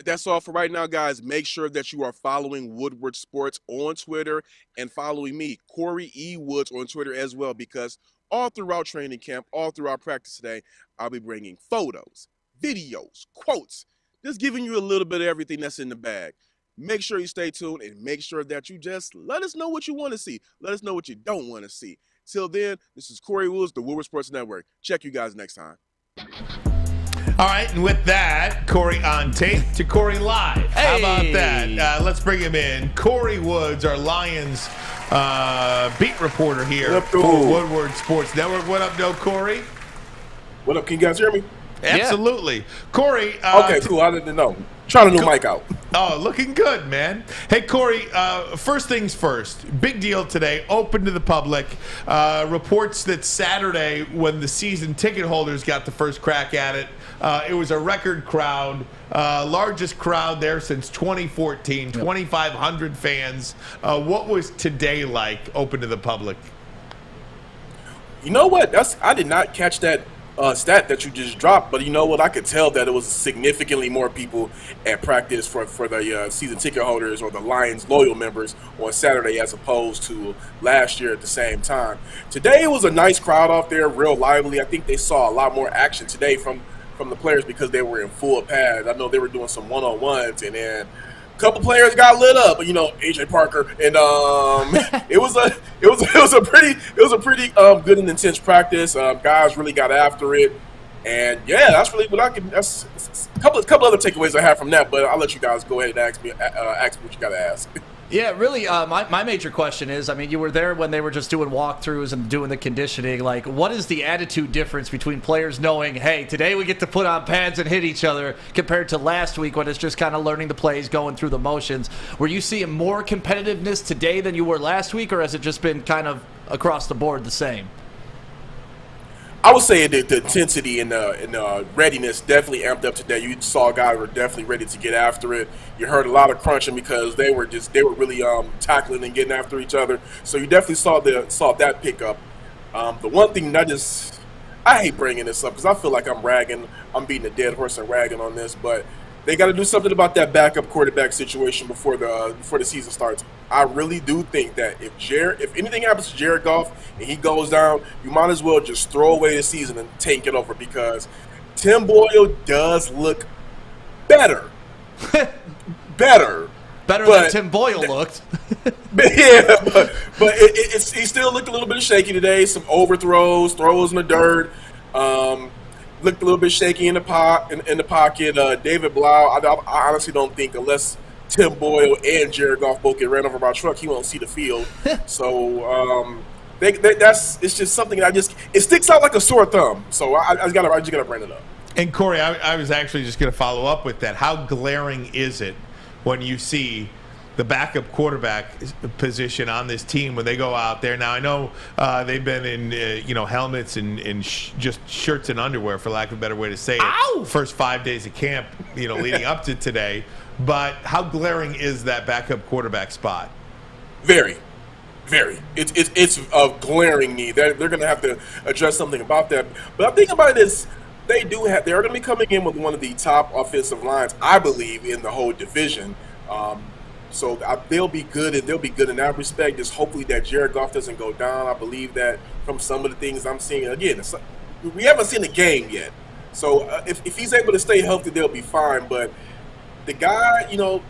That's all for right now, guys. Make sure that you are following Woodward Sports on Twitter and following me, Kory E. Woods, on Twitter as well, because all throughout training camp, all throughout practice today, I'll be bringing photos, videos, quotes, just giving you a little bit of everything that's in the bag. Make sure you stay tuned and make sure that you just let us know what you want to see. Let us know what you don't want to see. Till then, this is Kory Woods, the Woodward Sports Network. Check you guys next time. All right, and with that, Kory on tape to Kory live. Hey. How about that? Let's bring him in. Kory Woods, our Lions beat reporter here for Woodward Sports Network. What up, Kory? What up? Can you guys hear me? Absolutely. Yeah. Kory. Okay, cool. I didn't know. Trying a new mic out. Oh, looking good, man. Hey, Kory, first things first. Big deal today, open to the public. Reports that Saturday, when the season ticket holders got the first crack at it, it was a record crowd, largest crowd there since 2014, 2,500 fans. What was today like, open to the public? You know what? I did not catch that stat that you just dropped, but you know what? I could tell that it was significantly more people at practice for the season ticket holders or the Lions loyal members on Saturday as opposed to last year at the same time. Today it was a nice crowd off there, real lively. I think they saw a lot more action today from the players because they were in full pads. I know they were doing some one-on-ones, and then a couple players got lit up. You know, AJ Parker, and it was a pretty good and intense practice. Guys really got after it, and yeah, that's really what I can. That's a couple other takeaways I have from that. But I'll let you guys go ahead and ask me what you got to ask. Yeah, really, my major question is, I mean, you were there when they were just doing walkthroughs and doing the conditioning. Like, what is the attitude difference between players knowing, hey, today we get to put on pads and hit each other compared to last week when it's just kind of learning the plays, going through the motions? Were you seeing more competitiveness today than you were last week, or has it just been kind of across the board the same? I would say the intensity and the readiness definitely amped up today. You saw guys were definitely ready to get after it. You heard a lot of crunching because they were really tackling and getting after each other. So you definitely saw that pick up. The one thing I hate bringing this up because I feel like I'm beating a dead horse and ragging on this, but they got to do something about that backup quarterback situation before the season starts. I really do think that if anything happens to Jared Goff and he goes down, you might as well just throw away the season and take it over because Tim Boyle does look better. Better than Tim Boyle looked. Yeah, but he still looked a little bit shaky today. Some overthrows, throws in the dirt. Looked a little bit shaky in the pocket. David Blau, I honestly don't think unless Tim Boyle and Jared Goff both get ran over by a truck, he won't see the field. So it's just something that it sticks out like a sore thumb. So I just gotta bring it up. And Kory, I was actually just going to follow up with that. How glaring is it when you see the backup quarterback position on this team when they go out there. Now I know they've been in helmets and just shirts and underwear, for lack of a better way to say it, first 5 days of camp, leading up to today. But how glaring is that backup quarterback spot? Very. It's a glaring need. They're going to have to address something about that. But I'm thinking about this. They are going to be coming in with one of the top offensive lines, I believe, in the whole division. So they'll be good, and they'll be good in that respect. Just hopefully that Jared Goff doesn't go down. I believe that from some of the things I'm seeing. Again, we haven't seen the game yet. So if he's able to stay healthy, they'll be fine. But the guy,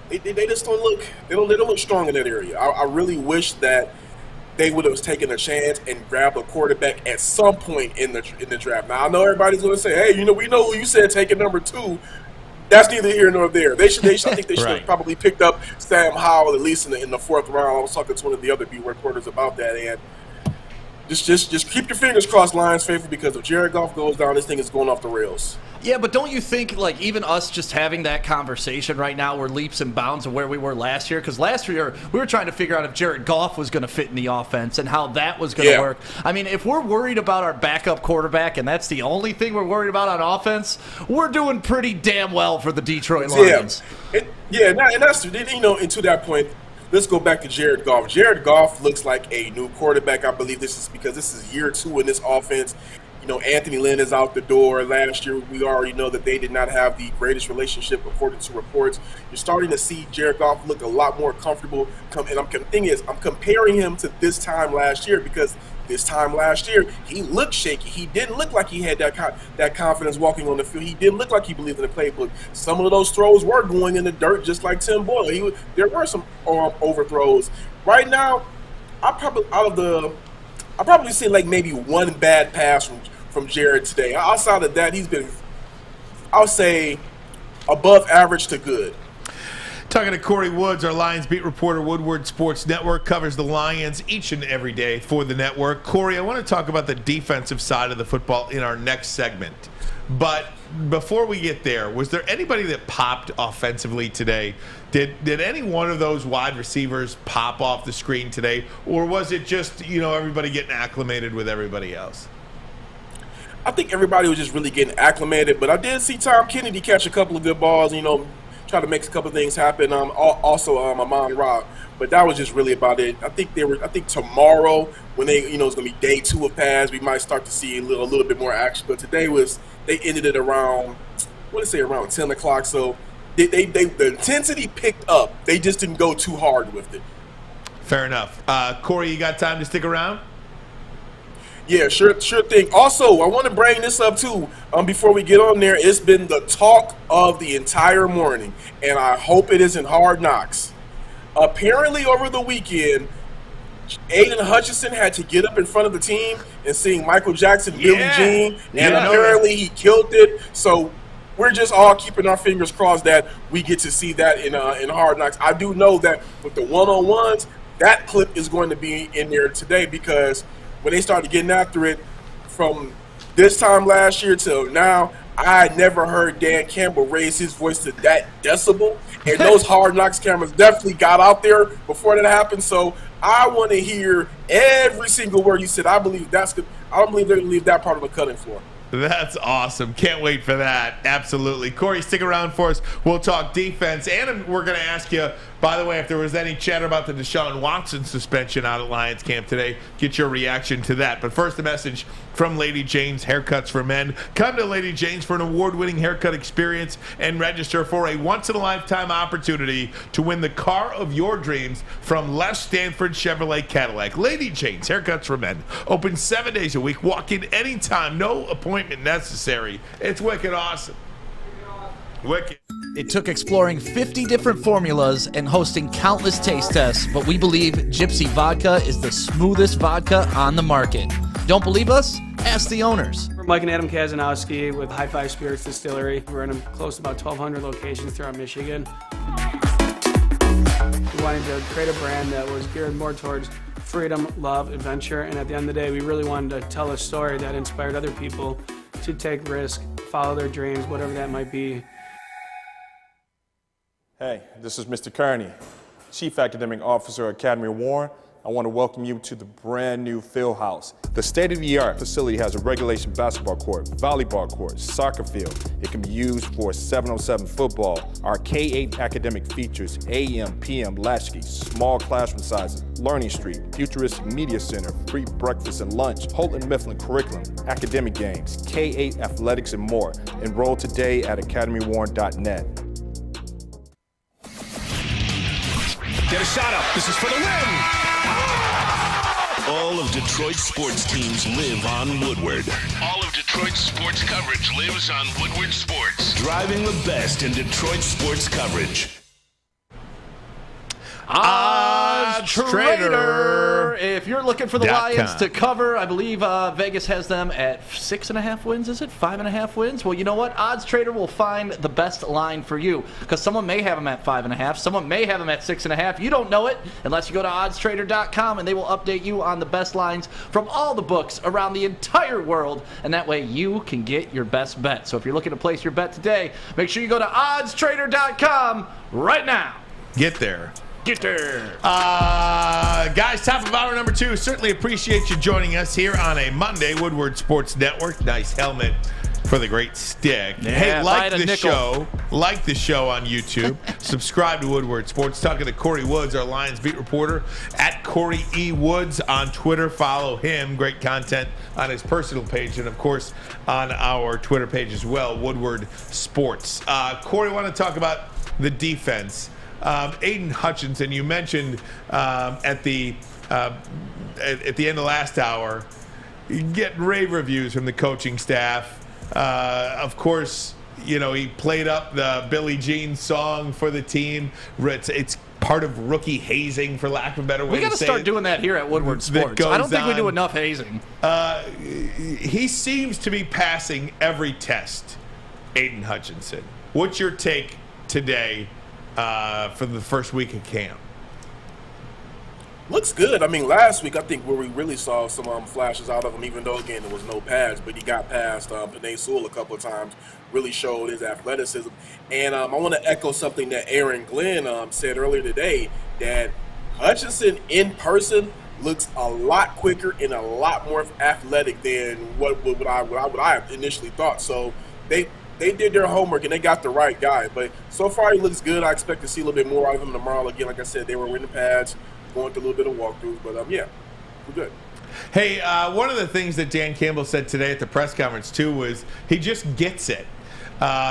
they just don't look. They don't look strong in that area. I really wish that they would have taken a chance and grabbed a quarterback at some point in the draft. Now I know everybody's going to say, "Hey, we know who you said taking number 2." That's neither here nor there. I think they should have probably picked up Sam Howell at least in the 4th round. I was talking to one of the other beat reporters about that, and just keep your fingers crossed, Lions faithful, because if Jared Goff goes down, this thing is going off the rails. Yeah, but don't you think, even us just having that conversation right now, we're leaps and bounds of where we were last year? Because last year, we were trying to figure out if Jared Goff was going to fit in the offense and how that was going to work. I mean, if we're worried about our backup quarterback and that's the only thing we're worried about on offense, we're doing pretty damn well for the Detroit Lions. And that's, and to that point, let's go back to Jared Goff. Jared Goff looks like a new quarterback. I believe this is because this is year 2 in this offense. Anthony Lynn is out the door. Last year, we already know that they did not have the greatest relationship, according to reports. You're starting to see Jared Goff look a lot more comfortable. And I'm comparing him to this time last year because this time last year, he looked shaky. He didn't look like he had that confidence walking on the field. He didn't look like he believed in the playbook. Some of those throws were going in the dirt, just like Tim Boyle. There were some overthrows. Right now, I've probably seen maybe one bad pass from Jared today. Outside of that, he's been, I'll say, above average to good. Talking to Kory Woods, our Lions beat reporter, Woodward Sports Network, covers the Lions each and every day for the network. Kory, I want to talk about the defensive side of the football in our next segment. But before we get there, was there anybody that popped offensively today? Did any one of those wide receivers pop off the screen today? Or was it just, everybody getting acclimated with everybody else? I think everybody was just really getting acclimated. But I did see Tom Kennedy catch a couple of good balls, try to make a couple of things happen. Also, Amon Ra. But that was just really about it. I think tomorrow, when it's going to be day 2 of pads, we might start to see a little bit more action. But today they ended it around, around 10 o'clock. So the intensity picked up. They just didn't go too hard with it. Fair enough. Kory, you got time to stick around? Yeah, sure thing. Also, I want to bring this up too. Before we get on there, it's been the talk of the entire morning, and I hope it isn't Hard Knocks. Apparently, over the weekend, Aiden Hutchinson had to get up in front of the team and sing Michael Jackson, Billie Jean, and apparently he killed it. So we're just all keeping our fingers crossed that we get to see that in Hard Knocks. I do know that with the one-on-ones, that clip is going to be in there today because when they started getting after it from this time last year till now, I never heard Dan Campbell raise his voice to that decibel. And those Hard Knocks cameras definitely got out there before that happened. So I want to hear every single word you said. I believe that's good. I don't believe they're going to leave that part of the cutting floor. That's awesome. Can't wait for that. Absolutely. Kory, stick around for us. We'll talk defense. And we're going to ask you, by the way, if there was any chatter about the Deshaun Watson suspension out at Lions camp today, get your reaction to that. But first, a message from Lady Jane's Haircuts for Men. Come to Lady Jane's for an award-winning haircut experience and register for a once-in-a-lifetime opportunity to win the car of your dreams from Les Stanford Chevrolet Cadillac. Lady Jane's Haircuts for Men. Open 7 days a week. Walk in anytime. No appointment necessary. It's wicked awesome. Wicked. It took exploring 50 different formulas and hosting countless taste tests, but we believe Gypsy Vodka is the smoothest vodka on the market. Don't believe us? Ask the owners. We're Mike and Adam Kazanowski with High Five Spirits Distillery. We're in close to about 1,200 locations throughout Michigan. We wanted to create a brand that was geared more towards freedom, love, adventure, and at the end of the day, we really wanted to tell a story that inspired other people to take risk, follow their dreams, whatever that might be. Hey, this is Mr. Kearney. Chief Academic Officer, Academy of Warren. I want to welcome you to the brand new field house. The state-of-the-art facility has a regulation basketball court, volleyball court, soccer field. It can be used for 7-on-7 football. Our K-8 academic features AM, PM, latchkey, small classroom sizes, Learning Street, futuristic media center, free breakfast and lunch, Holton Mifflin curriculum, academic games, K-8 athletics, and more. Enroll today at academywarren.net. Get a shot up. This is for the win. All of Detroit's sports teams live on Woodward. All of Detroit's sports coverage lives on Woodward Sports. Driving the best in Detroit sports coverage. Odds Trader. If you're looking for the Lions to cover, I believe Vegas has them at 6.5 wins. Is it 5.5 wins? Well, you know what? Odds Trader will find the best line for you because someone may have them at 5.5. Someone may have them at 6.5. You don't know it unless you go to oddstrader.com, and they will update you on the best lines from all the books around the entire world, and that way you can get your best bet. So if you're looking to place your bet today, make sure you go to oddstrader.com right now. Get there. Get there. Guys, top of hour number 2. Certainly appreciate you joining us here on a Monday. Woodward Sports Network. Nice helmet for the great stick. Yeah, hey, like the nickel. show. Like the show on YouTube. Subscribe to Woodward Sports. Talking to Kory Woods, our Lions beat reporter, at Kory E. Woods on Twitter. Follow him. Great content on his personal page and, of course, on our Twitter page as well, Woodward Sports. Kory, I want to talk about the defense. Aiden Hutchinson, you mentioned at the end of last hour, getting rave reviews from the coaching staff. Of course, you know, he played up the Billie Jean song for the team. It's part of rookie hazing, for lack of a better way to say it. We got to start doing that here at Woodward Sports. I don't think we do enough hazing. He seems to be passing every test, Aiden Hutchinson. What's your take today for the first week of camp? Looks good. I mean, last week I think where we really saw some flashes out of him, even though again there was no pads, but he got past Panay Sewell a couple of times. Really showed his athleticism. And I want to echo something that Aaron Glenn said earlier today, that Hutchinson in person looks a lot quicker and a lot more athletic than what I initially thought. So they did their homework and they got the right guy. But so far he looks good. I expect to see a little bit more out of him tomorrow. Again, like I said, they were winning pads, going through a little bit of walkthroughs. But yeah, we're good. Hey, one of the things that Dan Campbell said today at the press conference too was he just gets it.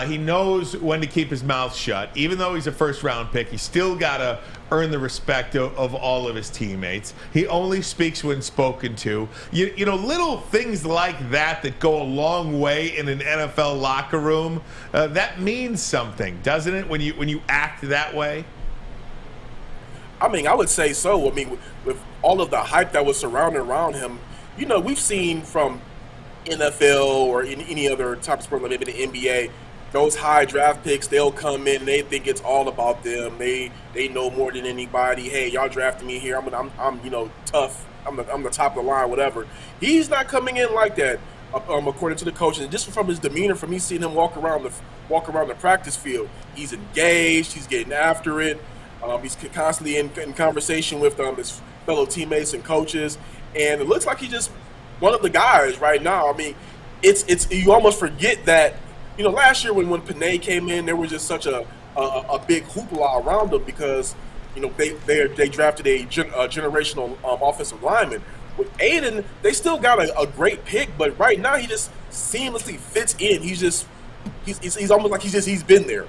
He knows when to keep his mouth shut. Even though he's a first-round pick, he's still got to earn the respect of all of his teammates. He only speaks when spoken to. You know, little things like that go a long way in an NFL locker room. That means something, doesn't it, when you act that way? I mean, I would say so. I mean, with all of the hype that was surrounding around him, you know, we've seen from NFL or in any other type of sport, like maybe the NBA, those high draft picks, they'll come in, they think it's all about them. They know more than anybody. Hey, y'all drafted me here. I'm you know, tough. I'm the top of the line, whatever. He's not coming in like that, according to the coach. And just from his demeanor, from me seeing him walk around the practice field, he's engaged. He's getting after it. He's constantly in conversation with his fellow teammates and coaches, and it looks like he's just one of the guys right now. I mean, it's you almost forget that, you know, last year when Panay came in, there was just such a big hoopla around him because, you know, they drafted a generational offensive lineman. With Aiden, they still got a great pick, but right now he just seamlessly fits in. He's almost like he's been there.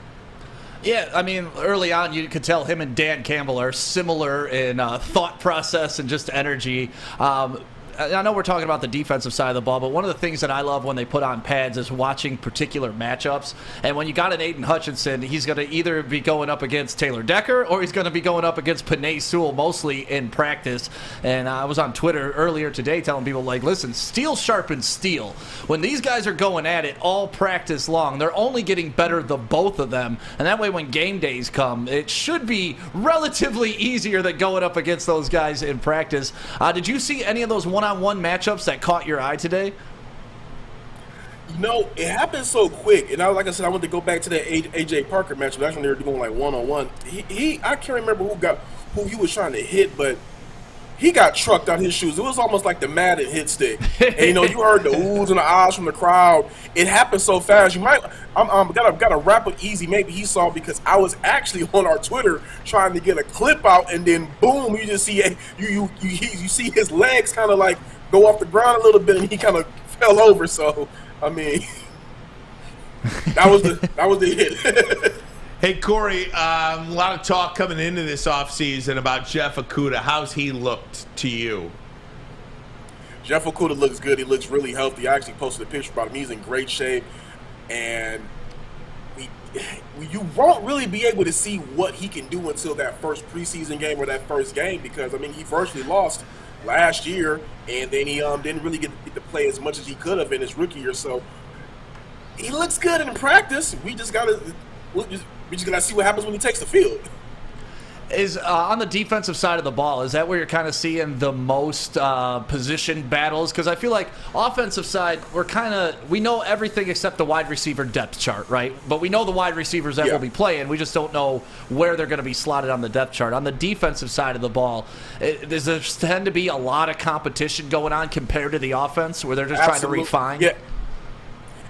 Yeah, I mean, early on you could tell him and Dan Campbell are similar in thought process and just energy. I know we're talking about the defensive side of the ball, but one of the things that I love when they put on pads is watching particular matchups. And when you got an Aiden Hutchinson, he's going to either be going up against Taylor Decker or he's going to be going up against Panay Sewell, mostly in practice. And I was on Twitter earlier today telling people, like, listen, steel sharpens steel. When these guys are going at it all practice long, they're only getting better, the both of them. And that way when game days come, it should be relatively easier than going up against those guys in practice. Did you see any of those one-on-one matchups that caught your eye today? No, it happened so quick, and like I said, I want to go back to that AJ Parker match. That's when they were doing like 1-on-1. I can't remember who he was trying to hit, but he got trucked out his shoes. It was almost like the Madden hit stick, and you heard the oohs and the ahs from the crowd. It happened so fast. You might gotta wrap it easy. Maybe he saw, because I was actually on our Twitter trying to get a clip out, and then boom, you just see you see his legs kind of like go off the ground a little bit, and he kind of fell over. So. I mean, that was the hit. Hey, Kory, a lot of talk coming into this offseason about Jeff Okudah. How's he looked to you? Jeff Okudah looks good. He looks really healthy. I actually posted a picture about him. He's in great shape. And you won't really be able to see what he can do until that first preseason game or that first game, because, I mean, he virtually lost last year, and then he didn't really get to play as much as he could have in his rookie year. So he looks good in practice. We just gotta see what happens when he takes the field. Is on the defensive side of the ball, is that where you're kind of seeing the most position battles? Because I feel like offensive side, we know everything except the wide receiver depth chart, right? But we know the wide receivers that will be playing. We just don't know where they're going to be slotted on the depth chart. On the defensive side of the ball, does there tend to be a lot of competition going on compared to the offense, where they're just trying to refine?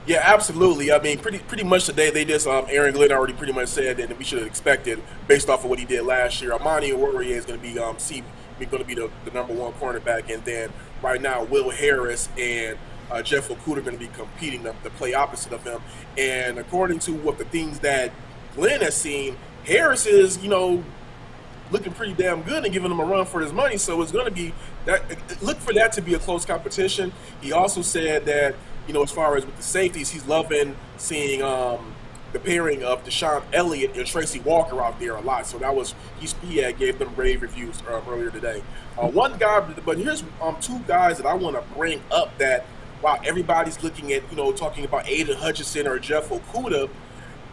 Yeah, absolutely. I mean, pretty much today they just Aaron Glenn already pretty much said that we should have expected based off of what he did last year. Ermanni and Stick is going to be the number one cornerback, and then right now Will Harris and Jeff Okudah are going to be competing to play opposite of him. And according to what the things that Glenn has seen, Harris is looking pretty damn good and giving him a run for his money. So it's going to be that. Look for that to be a close competition. He also said that, as far as with the safeties, he's loving seeing the pairing of Deshaun Elliott and Tracy Walker out there a lot. So he gave them rave reviews earlier today. One guy, but here's two guys that I want to bring up that while everybody's looking at, talking about Aiden Hutchinson or Jeff Okudah,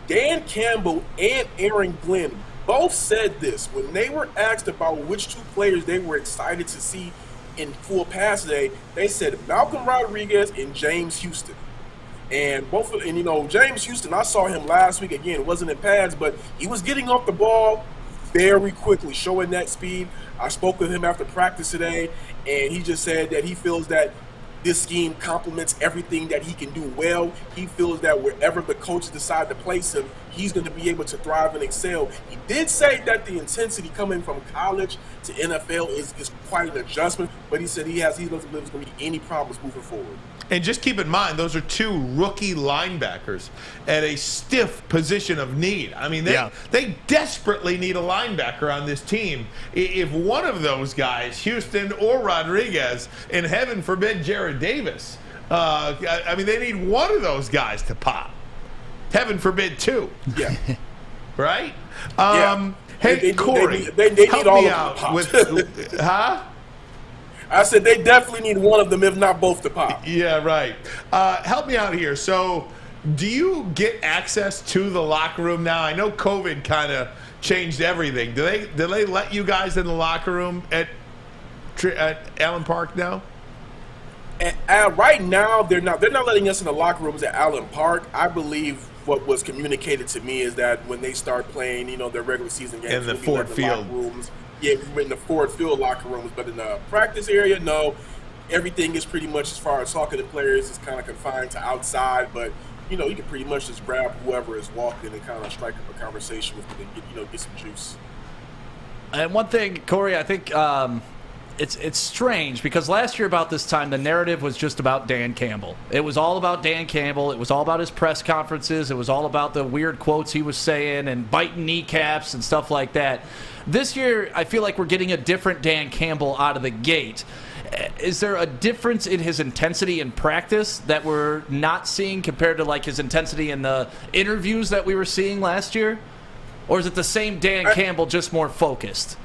Dan Campbell and Aaron Glenn both said this when they were asked about which two players they were excited to see in full pass today. They said Malcolm Rodriguez and James Houston. And James Houston, I saw him last week. Again, it wasn't in pads, but he was getting off the ball very quickly, showing that speed. I spoke with him after practice today, and he just said that he feels that this scheme complements everything that he can do well. He feels that wherever the coaches decide to place him, he's going to be able to thrive and excel. He did say that the intensity coming from college to NFL is quite an adjustment, but he said he doesn't believe there's going to be any problems moving forward. And just keep in mind, those are two rookie linebackers at a stiff position of need. I mean, they desperately need a linebacker on this team. If one of those guys, Houston or Rodriguez, and heaven forbid Jared Davis, I mean, they need one of those guys to pop. Heaven forbid two. Yeah. Right? Hey, Kory, they need help all me of them out to pop. with, huh? I said they definitely need one of them, if not both, to pop. Yeah, right. Help me out here. So, do you get access to the locker room now? I know COVID kind of changed everything. Do they let you guys in the locker room at Allen Park now? Right now, they're not letting us in the locker rooms at Allen Park. I believe what was communicated to me is that when they start playing, their regular season games in the Ford Field rooms. Yeah, we're in the Ford Field locker rooms, but in the practice area, no. Everything is pretty much, as far as talking to players, is kind of confined to outside. But you can pretty much just grab whoever is walking and kind of strike up a conversation with them and get some juice. And one thing, Kory, I think it's strange because last year about this time the narrative was just about Dan Campbell. It was all about Dan Campbell. It was all about his press conferences. It was all about the weird quotes he was saying and biting kneecaps and stuff like that. This year, I feel like we're getting a different Dan Campbell out of the gate. Is there a difference in his intensity in practice that we're not seeing compared to like his intensity in the interviews that we were seeing last year? Or is it the same Dan Campbell, just more focused?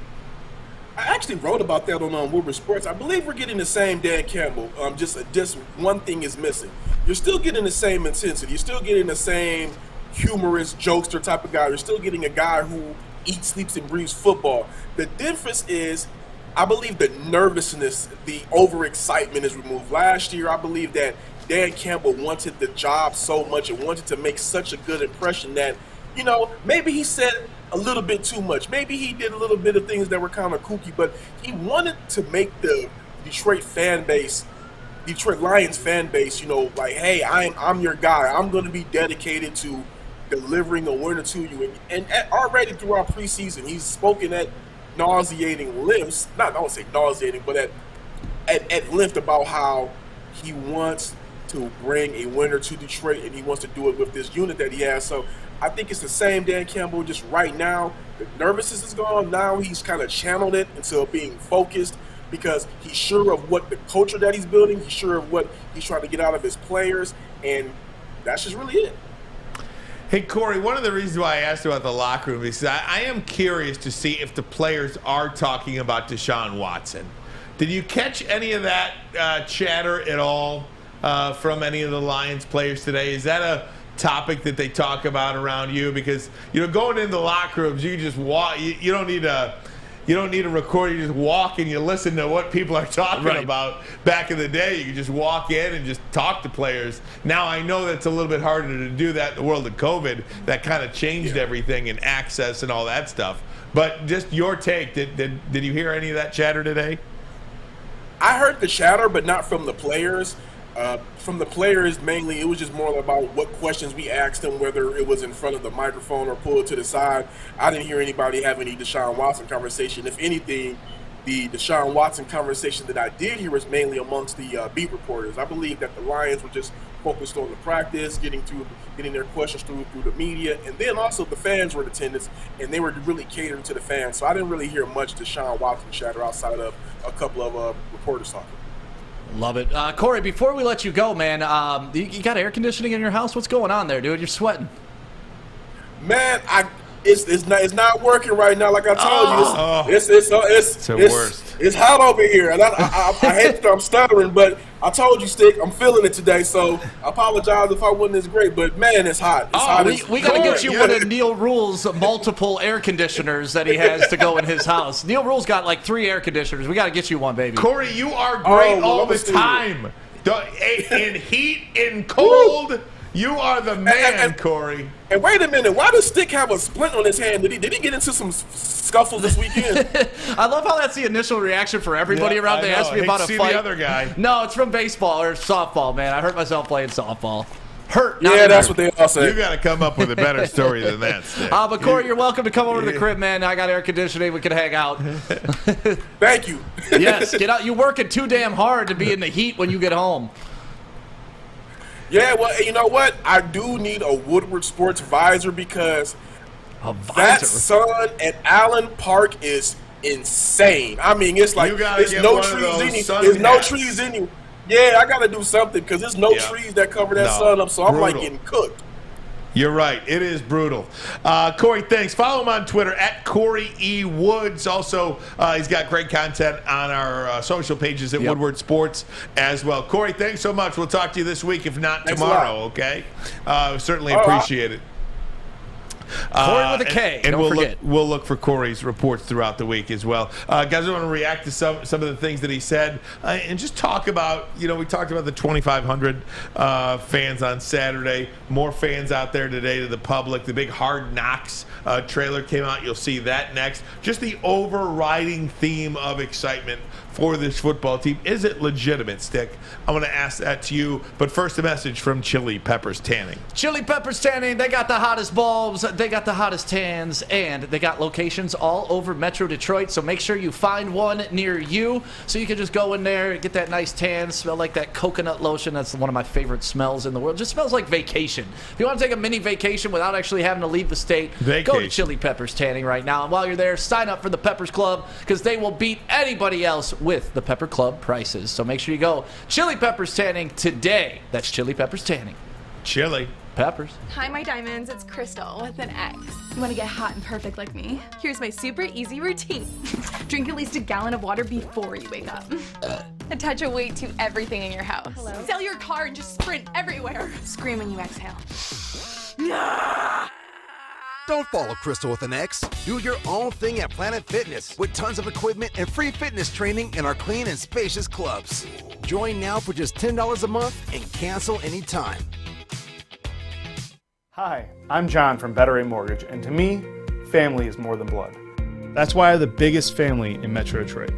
I actually wrote about that on Woodward Sports. I believe we're getting the same Dan Campbell. Just one thing is missing. You're still getting the same intensity. You're still getting the same humorous jokester type of guy. You're still getting a guy who eats, sleeps, and breathes football. The difference is, I believe the nervousness, the overexcitement is removed. Last year, I believe that Dan Campbell wanted the job so much and wanted to make such a good impression that, maybe he said a little bit too much. Maybe he did a little bit of things that were kind of kooky, but he wanted to make the Detroit Lions fan base, like, hey, I'm your guy. I'm going to be dedicated to delivering a winner to you. And already throughout preseason, he's spoken at nauseating lengths. I won't say nauseating, but at length about how he wants to bring a winner to Detroit, and he wants to do it with this unit that he has. So I think it's the same Dan Campbell, just right now. The nervousness is gone. Now he's kind of channeled it into being focused because he's sure of what the culture that he's building. He's sure of what he's trying to get out of his players, and that's just really it. Hey, Kory, one of the reasons why I asked about the locker room is I am curious to see if the players are talking about Deshaun Watson. Did you catch any of that chatter at all from any of the Lions players today? Is that a topic that they talk about around you? Because, going into the locker rooms, you just walk. You don't need a recorder. You just walk and you listen to what people are talking about. Back in the day, you could just walk in and just talk to players. Now, I know that's a little bit harder to do that in the world of COVID. That kind of changed everything and access and all that stuff. But just your take, did you hear any of that chatter today? I heard the chatter, but not from the players. From the players, mainly, it was just more about what questions we asked them, whether it was in front of the microphone or pulled to the side. I didn't hear anybody have any Deshaun Watson conversation. If anything, the Deshaun Watson conversation that I did hear was mainly amongst the beat reporters. I believe that the Lions were just focused on the practice, getting their questions through the media, and then also the fans were in attendance, and they were really catering to the fans. So I didn't really hear much Deshaun Watson chatter outside of a couple of reporters talking. Love it. Kory, before we let you go, man, you got air conditioning in your house? What's going on there, dude? You're sweating. Man, it's not working right now. Like I told you, it's the worst. It's hot over here, and I hate that I'm stuttering, but I told you, Stick, I'm feeling it today. So I apologize if I wasn't as great, but man, it's hot. It's hot. We got to get you one of Neil Rule's multiple air conditioners that he has to go in his house. Neil Rule's got like 3 air conditioners. We got to get you one, baby. Kory, you are great all the time. In heat, in cold. You are the man, Kory. And wait a minute, why does Stick have a splint on his hand? Did he get into some scuffles this weekend? I love how that's the initial reaction for everybody around. They ask me about a fight. The other guy. No, it's from baseball or softball, man. I hurt myself playing softball. Hurt. Yeah, that's what they all say. You got to come up with a better story than that, Stick. But Kory, you're welcome to come over to the crib, man. I got air conditioning. We can hang out. Thank you. Yes, get out. You're working too damn hard to be in the heat when you get home. Yeah, well, you know what? I do need a Woodward Sports visor because that sun at Allen Park is insane. I mean, it's like there's no trees in you. Yeah, I got to do something because there's no trees that cover that sun up, so I'm like getting cooked. You're right. It is brutal. Kory, thanks. Follow him on Twitter at Kory E. Woods. Also, he's got great content on our social pages at Woodward Sports as well. Kory, thanks so much. We'll talk to you this week, if not tomorrow, okay? Certainly appreciate it. Kory with a K. And we'll look for Kory's reports throughout the week as well. Guys, I want to react to some of the things that he said and just talk about, we talked about the 2,500 fans on Saturday. More fans out there today to the public. The big Hard Knocks trailer came out. You'll see that next. Just the overriding theme of excitement for this football team. Is it legitimate, Stick? I want to ask that to you. But first, a message from Chili Peppers Tanning. Chili Peppers Tanning, they got the hottest bulbs, they got the hottest tans, and they got locations all over Metro Detroit. So make sure you find one near you so you can just go in there, get that nice tan, smell like that coconut lotion. That's one of my favorite smells in the world. Just smells like vacation. If you want to take a mini vacation without actually having to leave the state, go to Chili Peppers Tanning right now. And while you're there, sign up for the Peppers Club because they will beat anybody else with the Pepper Club prices. So make sure you go Chili Peppers Tanning today. That's Chili Peppers Tanning. Chili Peppers. Hi, my diamonds. It's Crystal with an X. You want to get hot and perfect like me? Here's my super easy routine. Drink at least a gallon of water before you wake up. Attach a weight to everything in your house. Hello? Sell your car and just sprint everywhere. Scream when you exhale. Don't follow Crystal with an X. Do your own thing at Planet Fitness with tons of equipment and free fitness training in our clean and spacious clubs. Join now for just $10 a month and cancel anytime. Hi, I'm John from Better Rate Mortgage, and to me, family is more than blood. That's why I have the biggest family in Metro Detroit.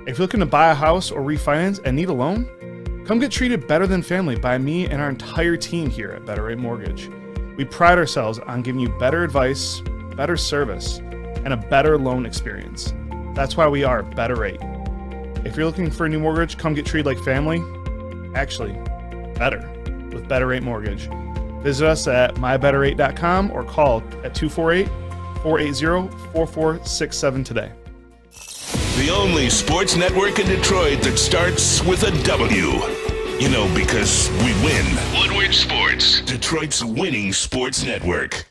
If you're looking to buy a house or refinance and need a loan, come get treated better than family by me and our entire team here at Better Rate Mortgage. We pride ourselves on giving you better advice, better service, and a better loan experience. That's why we are Better Rate. If you're looking for a new mortgage, come get treated like family. Actually, better with Better Rate Mortgage. Visit us at mybetterrate.com or call at 248-480-4467 today. The only sports network in Detroit that starts with a W. You know, because we win. Woodward Sports, Detroit's winning sports network.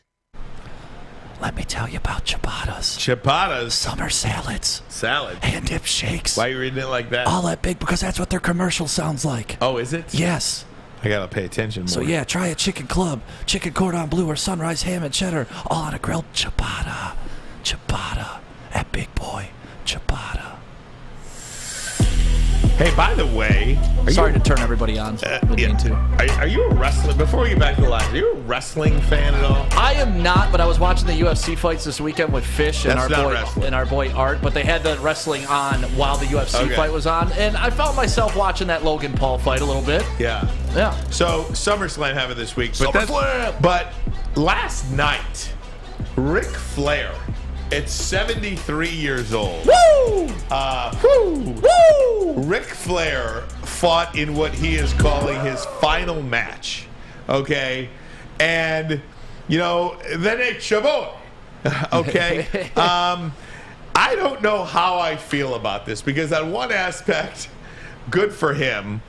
Let me tell you about ciabattas. Ciabattas? Summer salads. Salad? Hand dip shakes. Why are you reading it like that? All that big because that's what their commercial sounds like. Oh, is it? Yes. I gotta pay attention more. So yeah, try a chicken club, chicken cordon bleu, or sunrise ham and cheddar, all on a grilled ciabatta. Ciabatta at Big Boy. Ciabatta. Hey, by the way, Sorry to turn everybody on. Are you a wrestling? Before we get back to the line, are you a wrestling fan at all? I am not, but I was watching the UFC fights this weekend with Fish and our boy Art. But they had the wrestling on while the UFC fight was on, and I found myself watching that Logan Paul fight a little bit. Yeah. So SummerSlam happened this week, but last night, Ric Flair, at 73 years old. Woo! Ric Flair fought in what he is calling his final match. Okay? And, you know, the Nature Boy. Okay? I don't know how I feel about this because on one aspect, good for him.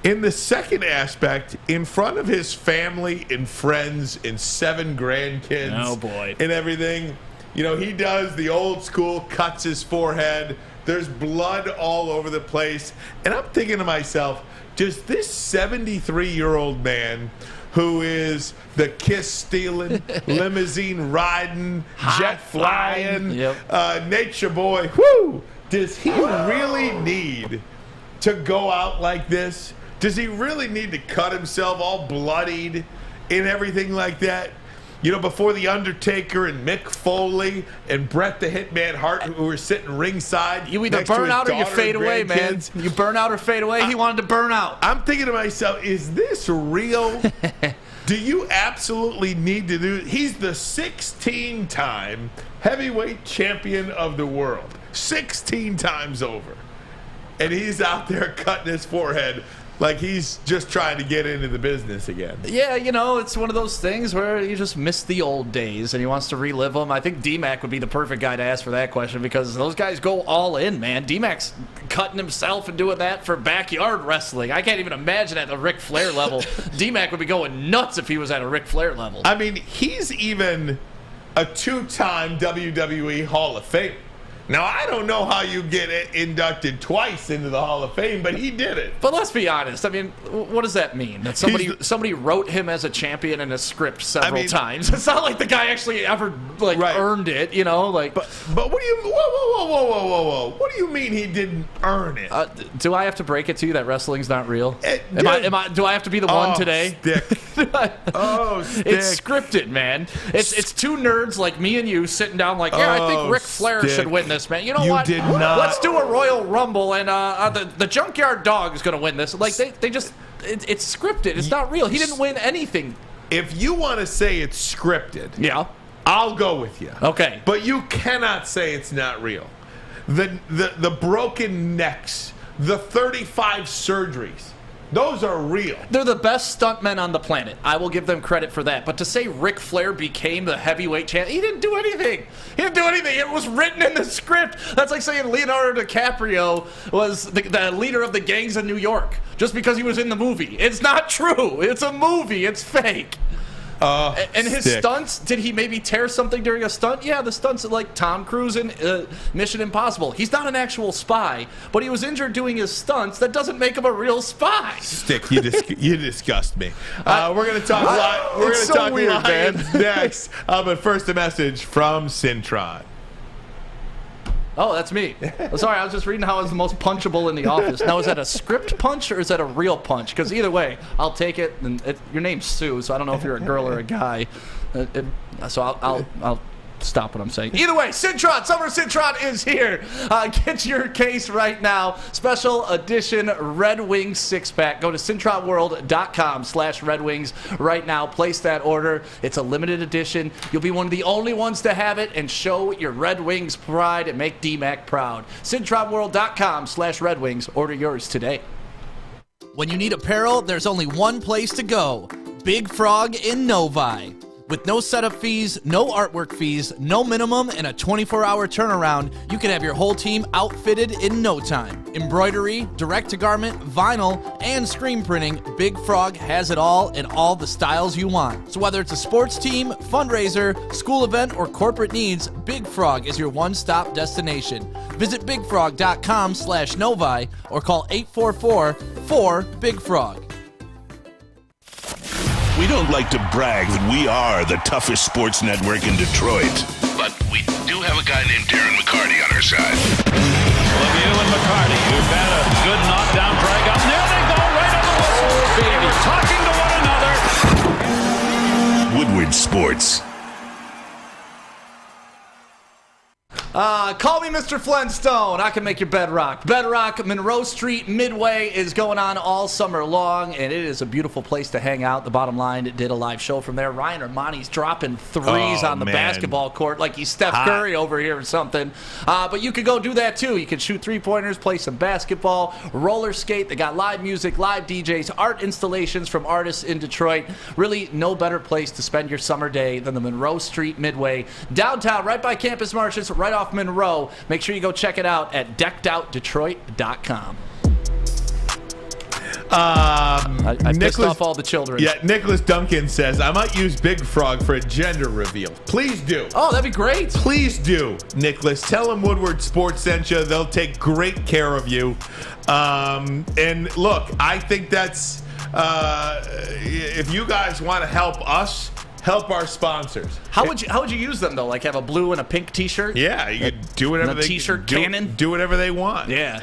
In the second aspect, in front of his family and friends and 7 grandkids and everything, you know, he does the old school, cuts his forehead. There's blood all over the place. And I'm thinking to myself, does this 73-year-old man who is the kiss-stealing, limousine-riding, jet-flying, nature boy, does he really need to go out like this? Does he really need to cut himself all bloodied and everything like that? You know, before The Undertaker and Mick Foley and Bret the Hitman Hart, who were sitting ringside. You either burn out or you fade away, man. You burn out or fade away. He wanted to burn out. I'm thinking to myself, is this real? Do you absolutely need to do? He's the 16-time heavyweight champion of the world. 16 times over. And he's out there cutting his forehead like he's just trying to get into the business again. Yeah, you know, it's one of those things where you just miss the old days and he wants to relive them. I think D-Mac would be the perfect guy to ask for that question because those guys go all in, man. D-Mac's cutting himself and doing that for backyard wrestling. I can't even imagine at the Ric Flair level. D-Mac would be going nuts if he was at a Ric Flair level. I mean, he's even a 2-time WWE Hall of Famer. Now, I don't know how you get inducted twice into the Hall of Fame, but he did it. But let's be honest. I mean, what does that mean? That somebody wrote him as a champion in a script several times. It's not like the guy actually ever earned it, you know. Like, but what do you? Whoa! What do you mean he didn't earn it? Do I have to break it to you that wrestling's not real? Do I have to be the one today? Stick. Stick. It's scripted, man. It's 2 nerds like me and you sitting down like, I think Ric Flair should win this. Man, you know what? Did not. Let's do a Royal Rumble, and the Junkyard Dog is going to win this. Like they just, it's scripted. It's not real. He didn't win anything. If you want to say it's scripted, yeah, I'll go with you. Okay, but you cannot say it's not real. The broken necks, the 35 surgeries. Those are real. They're the best stuntmen on the planet. I will give them credit for that. But to say Ric Flair became the heavyweight champ, he didn't do anything. He didn't do anything. It was written in the script. That's like saying Leonardo DiCaprio was the leader of the gangs in New York just because he was in the movie. It's not true. It's a movie. It's fake. And his stunts, did he maybe tear something during a stunt? Yeah, the stunts are like Tom Cruise in Mission Impossible. He's not an actual spy, but he was injured doing his stunts. That doesn't make him a real spy. Stick, you disgust me. We're going to talk We're going to talk Lions next. But first, a message from Syntron. Oh, that's me. Sorry, I was just reading how I was the most punchable in the office. Now, is that a script punch or is that a real punch? Because either way, I'll take it. And your name's Sue, so I don't know if you're a girl or a guy. So I'll stop what I'm saying. Either way, Syntron, Summer Syntron is here. Get your case right now. Special edition Red Wings 6-pack. Go to CintronWorld.com/Red Wings right now. Place that order. It's a limited edition. You'll be one of the only ones to have it and show your Red Wings pride and make DMAC proud. CintronWorld.com/Red Wings. Order yours today. When you need apparel, there's only one place to go. Big Frog in Novi. With no setup fees, no artwork fees, no minimum, and a 24-hour turnaround, you can have your whole team outfitted in no time. Embroidery, direct-to-garment, vinyl, and screen printing, Big Frog has it all in all the styles you want. So whether it's a sports team, fundraiser, school event, or corporate needs, Big Frog is your one-stop destination. Visit bigfrog.com/Novi or call 844-4-BIG-FROG. We don't like to brag that we are the toughest sports network in Detroit, but we do have a guy named Darren McCarty on our side. Lemieux and McCarty, who've had a good knockdown drag up. There they go, right on the whistle. They were talking to one another. Woodward Sports. Call me Mr. Flintstone. I can make your bed rock. Bedrock, Monroe Street, Midway is going on all summer long, and it is a beautiful place to hang out. The bottom line, it did a live show from there. Ryan Ermanni's dropping threes on the basketball court like he's Steph Curry over here or something. But you could go do that too. You can shoot three-pointers, play some basketball, roller skate. They got live music, live DJs, art installations from artists in Detroit. Really no better place to spend your summer day than the Monroe Street Midway. Downtown, right by Campus Martians, right off Monroe. Make sure you go check it out at deckedoutdetroit.com. I pissed off all the children. Yeah, Nicholas Duncan says, I might use Big Frog for a gender reveal. Please do. Oh, that'd be great. Please do, Nicholas. Tell them Woodward Sports sent you. They'll take great care of you. And look, I think that's, if you guys want to help us, help our sponsors. How would you use them though? Like have a blue and a pink T-shirt? Yeah, you could do whatever they T-shirt cannon. Do whatever they want. Yeah.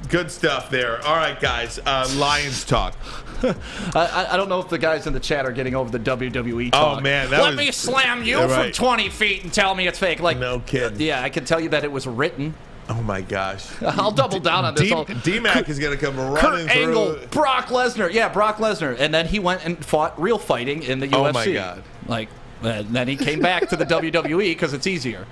Good stuff there. All right, guys. Lions talk. I don't know if the guys in the chat are getting over the WWE talk. Oh man, let me slam you from 20 feet and tell me it's fake. Like no kidding. Yeah, I can tell you that it was written. Oh my gosh! I'll double down on this. D-Mac is going to come running Kurt through. Angle, Brock Lesnar. Yeah, Brock Lesnar. And then he went and fought real fighting in the UFC. Oh my God. Like, and then he came back to the WWE because it's easier.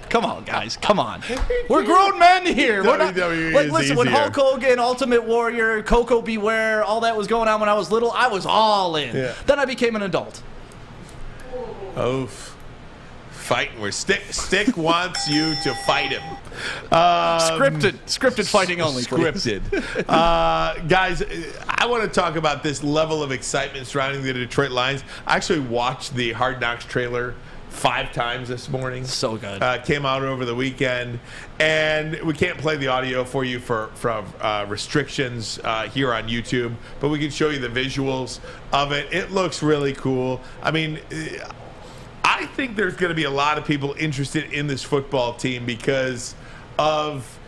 Come on, guys. Come on. We're grown men here. Listen, when Hulk Hogan, Ultimate Warrior, Coco Beware, all that was going on when I was little, I was all in. Yeah. Then I became an adult. Oof. Fighting where Stick wants you to fight him. Scripted fighting only. Scripted. Guys, I want to talk about this level of excitement surrounding the Detroit Lions. I actually watched the Hard Knocks trailer 5 times this morning. So good. Came out over the weekend, and we can't play the audio for you for restrictions here on YouTube, but we can show you the visuals of it. It looks really cool. I mean, I think there's going to be a lot of people interested in this football team because of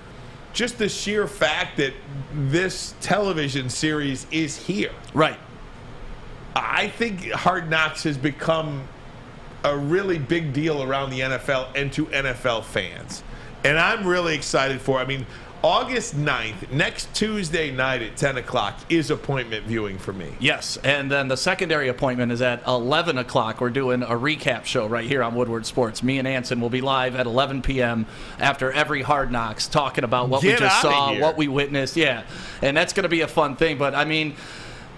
just the sheer fact that this television series is here. Right. I think Hard Knocks has become a really big deal around the NFL and to NFL fans. And I'm really excited for it. I mean, August 9th, next Tuesday night at 10 o'clock is appointment viewing for me. Yes, and then the secondary appointment is at 11 o'clock. We're doing a recap show right here on Woodward Sports. Me and Anson will be live at 11 p.m. after every Hard Knocks talking about what we just saw, what we witnessed. Yeah, and that's going to be a fun thing. But, I mean,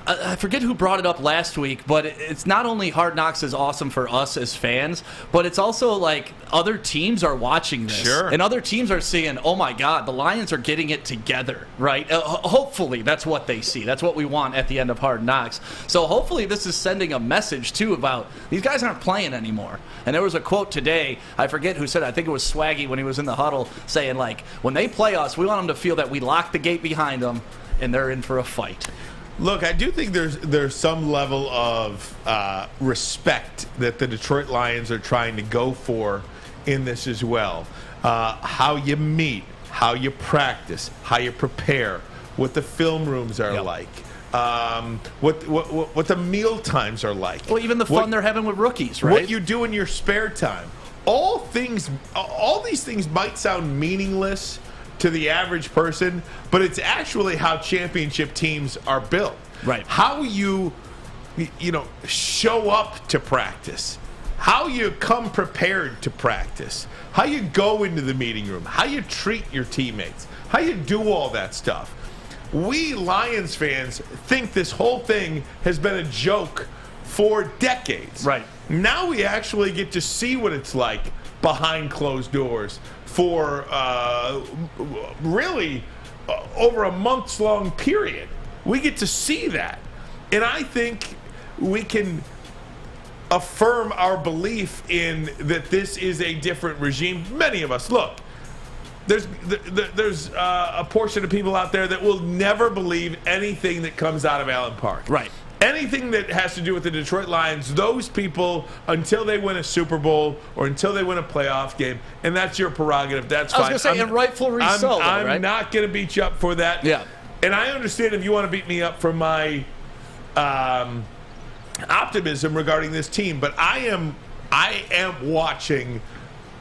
I forget who brought it up last week, but it's not only Hard Knocks is awesome for us as fans, but it's also like other teams are watching this. Sure. And other teams are seeing, oh my God, the Lions are getting it together, right? Hopefully that's what they see. That's what we want at the end of Hard Knocks. So hopefully this is sending a message, too, about these guys aren't playing anymore. And there was a quote today, I forget who said it, I think it was Swaggy when he was in the huddle, saying, like, when they play us, we want them to feel that we lock the gate behind them and they're in for a fight. Look, I do think there's some level of respect that the Detroit Lions are trying to go for in this as well. How you meet, how you practice, how you prepare, what the film rooms are like. What the meal times are like. Well, even the fun they're having with rookies, right? What you do in your spare time. All these things might sound meaningless to the average person, but it's actually how championship teams are built. Right. How you show up to practice. How you come prepared to practice. How you go into the meeting room. How you treat your teammates. How you do all that stuff. We Lions fans think this whole thing has been a joke for decades. Right. Now we actually get to see what it's like behind closed doors for really over a months-long period. We get to see that. And I think we can affirm our belief in that this is a different regime. Many of us, look, there's a portion of people out there that will never believe anything that comes out of Allen Park. Right. Anything that has to do with the Detroit Lions, those people, until they win a Super Bowl or until they win a playoff game, and that's your prerogative, that's fine. I was going to say, and rightfully so, I'm right? not going to beat you up for that. Yeah. And I understand if you want to beat me up for my optimism regarding this team, but I am watching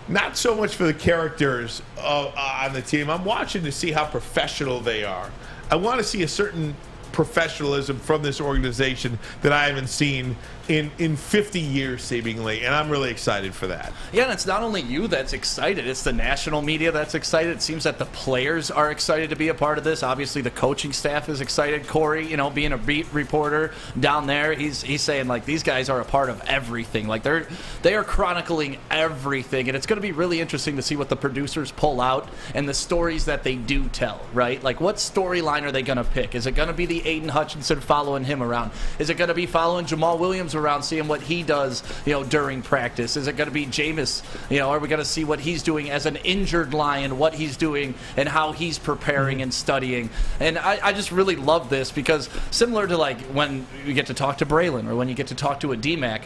not so much for the characters on the team. I'm watching to see how professional they are. I want to see a certain professionalism from this organization that I haven't seen in 50 years seemingly, and I'm really excited for that. Yeah, and it's not only you that's excited, it's the national media that's excited. It seems that the players are excited to be a part of this. Obviously the coaching staff is excited. Kory, being a beat reporter down there, he's saying like these guys are a part of everything. Like they are chronicling everything, and it's going to be really interesting to see what the producers pull out and the stories that they do tell, right? Like what storyline are they going to pick? Is it going to be the Aiden Hutchinson following him around? Is it going to be following Jamal Williams around, seeing what he does, during practice? Is it going to be Jameis? Are we going to see what he's doing as an injured Lion, what he's doing and how he's preparing and studying? And I just really love this because similar to like when you get to talk to Braylon or when you get to talk to a D-Mac,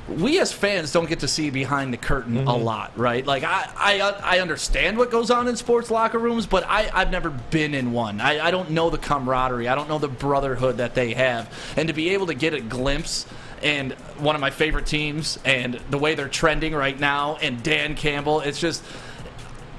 we as fans don't get to see behind the curtain a lot, right? Like I understand what goes on in sports locker rooms, but I've never been in one. I don't know the camaraderie. I don't know the brotherhood that they have. And to be able to get a glimpse and one of my favorite teams and the way they're trending right now and Dan Campbell, it's just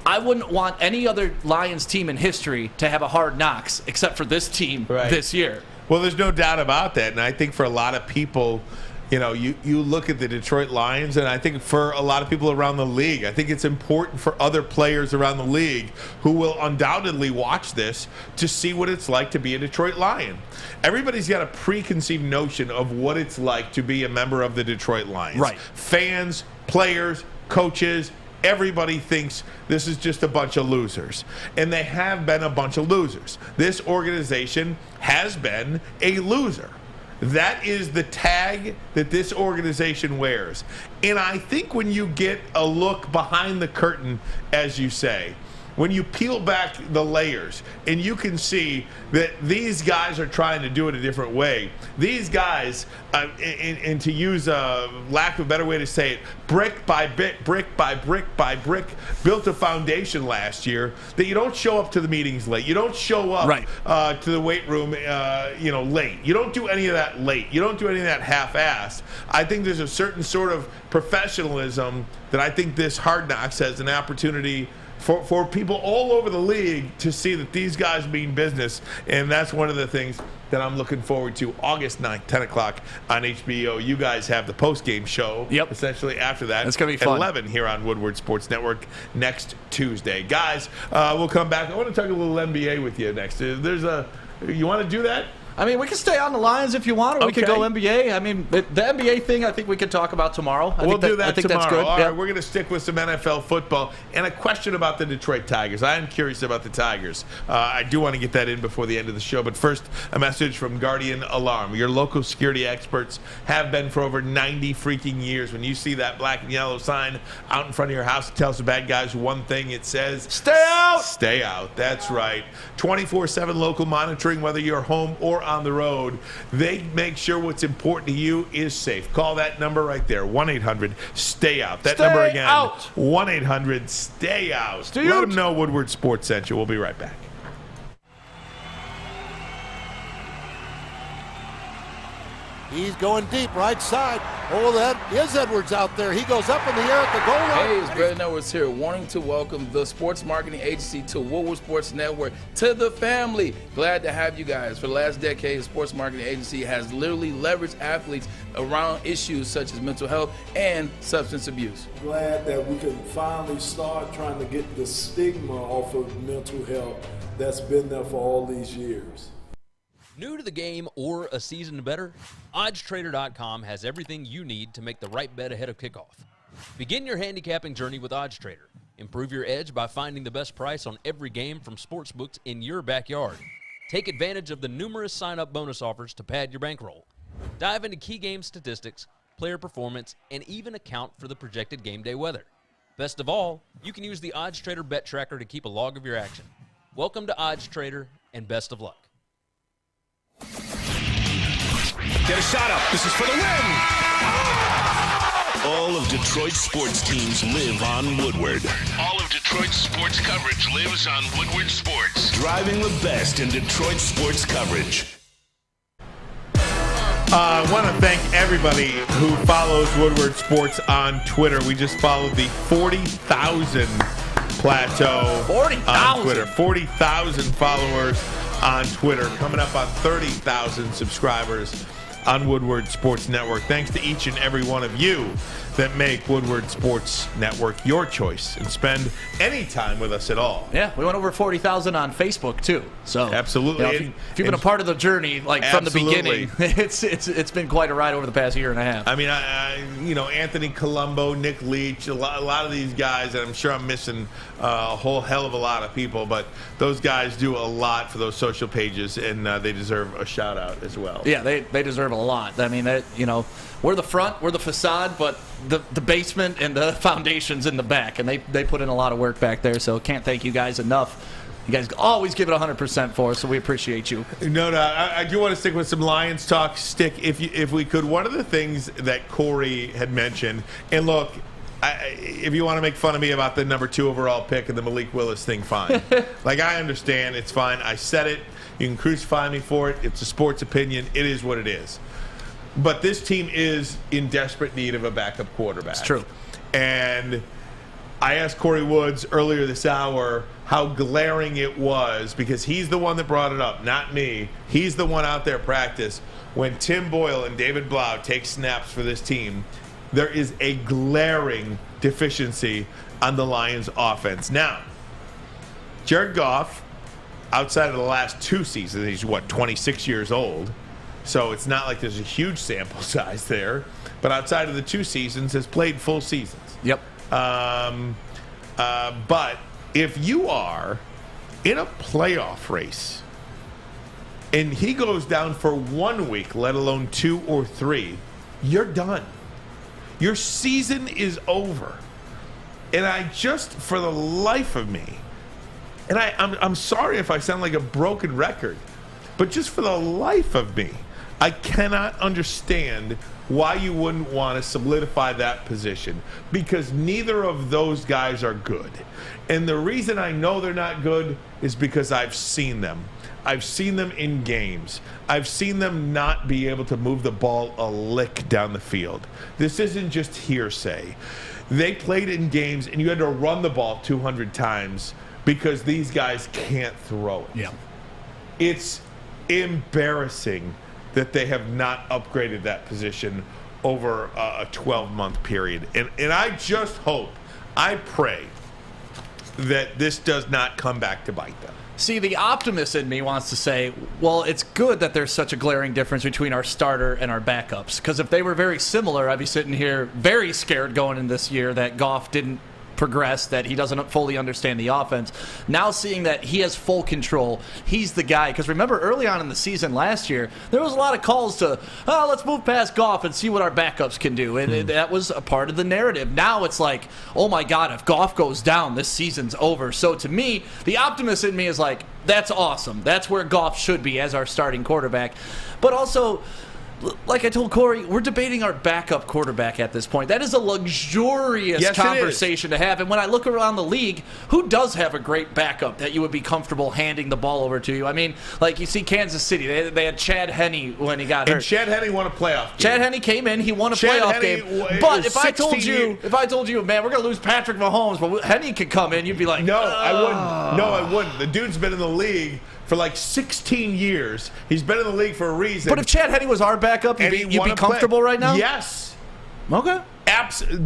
I wouldn't want any other Lions team in history to have a Hard Knocks except for this team this year. Well, there's no doubt about that. And I think for a lot of people, you look at the Detroit Lions, and I think for a lot of people around the league, I think it's important for other players around the league who will undoubtedly watch this to see what it's like to be a Detroit Lion. Everybody's got a preconceived notion of what it's like to be a member of the Detroit Lions. Right. Fans, players, coaches, everybody thinks this is just a bunch of losers. And they have been a bunch of losers. This organization has been a loser. That is the tag that this organization wears. And I think when you get a look behind the curtain, as you say, when you peel back the layers and you can see that these guys are trying to do it a different way. These guys, and to use a lack of a better way to say it, brick by brick by brick by brick, built a foundation last year that you don't show up to the meetings late. You don't show up to the weight room late. You don't do any of that late. You don't do any of that half-assed. I think there's a certain sort of professionalism that I think this Hard Knocks has an opportunity for people all over the league to see that these guys mean business. And that's one of the things that I'm looking forward to. August 9th, 10 o'clock on HBO. You guys have the post-game show essentially after that. It's going to be fun. At 11 here on Woodward Sports Network next Tuesday. Guys, we'll come back. I want to talk a little NBA with you next. You want to do that? I mean, we can stay on the Lions if you want, or we could go NBA. I mean, the NBA thing I think we could talk about tomorrow. We'll do that I think tomorrow. That's good. All right, we're going to stick with some NFL football and a question about the Detroit Tigers. I am curious about the Tigers. I do want to get that in before the end of the show, but first, a message from Guardian Alarm. Your local security experts have been for over 90 freaking years. When you see that black and yellow sign out in front of your house, it tells the bad guys one thing. It says, stay out! Stay out. That's right. 24/7 local monitoring, whether you're home or on the road. They make sure what's important to you is safe. Call that number right there, 1-800-STAY-OUT. That number again, 1-800-STAY-OUT. Let them know Woodward Sports sent you. We'll be right back. He's going deep, right side. Oh, that is Edwards out there. He goes up in the air at the goal line. Hey, it's Brandon Edwards here, wanting to welcome the sports marketing agency to Woodward Sports Network, to the family. Glad to have you guys. For the last decade, the sports marketing agency has literally leveraged athletes around issues such as mental health and substance abuse. Glad that we can finally start trying to get the stigma off of mental health that's been there for all these years. New to the game or a season better? OddsTrader.com has everything you need to make the right bet ahead of kickoff. Begin your handicapping journey with OddsTrader. Improve your edge by finding the best price on every game from sportsbooks in your backyard. Take advantage of the numerous sign-up bonus offers to pad your bankroll. Dive into key game statistics, player performance, and even account for the projected game day weather. Best of all, you can use the OddsTrader bet tracker to keep a log of your action. Welcome to OddsTrader, and best of luck. Get a shot up. This is for the win. All of Detroit's sports teams live on Woodward. All of Detroit's sports coverage lives on Woodward Sports. Driving the best in Detroit sports coverage. I want to thank everybody who follows Woodward Sports on Twitter. We just followed the 40,000 plateau 40,000 on Twitter. 40,000 followers on Twitter, coming up on 30,000 subscribers on Woodward Sports Network. Thanks to each and every one of you that make Woodward Sports Network your choice and spend any time with us at all. Yeah, we went over 40,000 on Facebook too. So absolutely, you know, if you've been a part of the journey, like from the beginning, it's been quite a ride over the past year and a half. I mean, Anthony Colombo, Nick Leach, a lot of these guys, and I'm sure I'm missing a whole hell of a lot of people, but those guys do a lot for those social pages, and they deserve a shout out as well. Yeah, they deserve a lot. I mean, we're the front, we're the facade, but the basement and the foundation's in the back, and they put in a lot of work back there, so can't thank you guys enough. You guys always give it 100% for us, so we appreciate you. No, I do want to stick with some Lions talk. Stick, if we could. One of the things that Kory had mentioned, and look, if you want to make fun of me about the number 2 overall pick and the Malik Willis thing, fine. Like, I understand, it's fine. I said it. You can crucify me for it. It's a sports opinion. It is what it is. But this team is in desperate need of a backup quarterback. It's true. And I asked Kory Woods earlier this hour how glaring it was, because he's the one that brought it up, not me. He's the one out there practice. When Tim Boyle and David Blau take snaps for this team, there is a glaring deficiency on the Lions offense. Now, Jared Goff, outside of the last 2 seasons, he's 26 years old. So it's not like there's a huge sample size there. But outside of the 2 seasons, has played full seasons. Yep. But if you are in a playoff race and he goes down for 1 week, let alone 2 or 3, you're done. Your season is over. And I just, for the life of me, and I'm sorry if I sound like a broken record, but just for the life of me, I cannot understand why you wouldn't want to solidify that position, because neither of those guys are good. And the reason I know they're not good is because I've seen them. I've seen them in games. I've seen them not be able to move the ball a lick down the field. This isn't just hearsay. They played in games and you had to run the ball 200 times because these guys can't throw it. Yeah. It's embarrassing that they have not upgraded that position over a 12-month period. And I just hope, I pray, that this does not come back to bite them. See, the optimist in me wants to say, well, it's good that there's such a glaring difference between our starter and our backups. Because if they were very similar, I'd be sitting here very scared going in this year that Goff didn't progressed, that he doesn't fully understand the offense. Now seeing that he has full control, he's the guy. Because remember, early on in the season last year, there was a lot of calls to, let's move past Goff and see what our backups can do. And that was a part of the narrative. Now it's like, oh my God, if Goff goes down, this season's over. So to me, the optimist in me is like, that's awesome. That's where Goff should be as our starting quarterback. But also, like I told Kory, we're debating our backup quarterback at this point. That is a luxurious conversation to have. And when I look around the league, who does have a great backup that you would be comfortable handing the ball over to you? I mean, like you see Kansas City, they had Chad Henne when he got hurt. And Chad Henne won a playoff game. Chad Henne came in, he won a playoff game. But if I told you, man, we're going to lose Patrick Mahomes, but Henne could come in, you'd be like, no, I wouldn't. No, I wouldn't. The dude's been in the league for like 16 years. He's been in the league for a reason. But if Chad Henne was our backup, you'd be comfortable right now? Yes. Okay.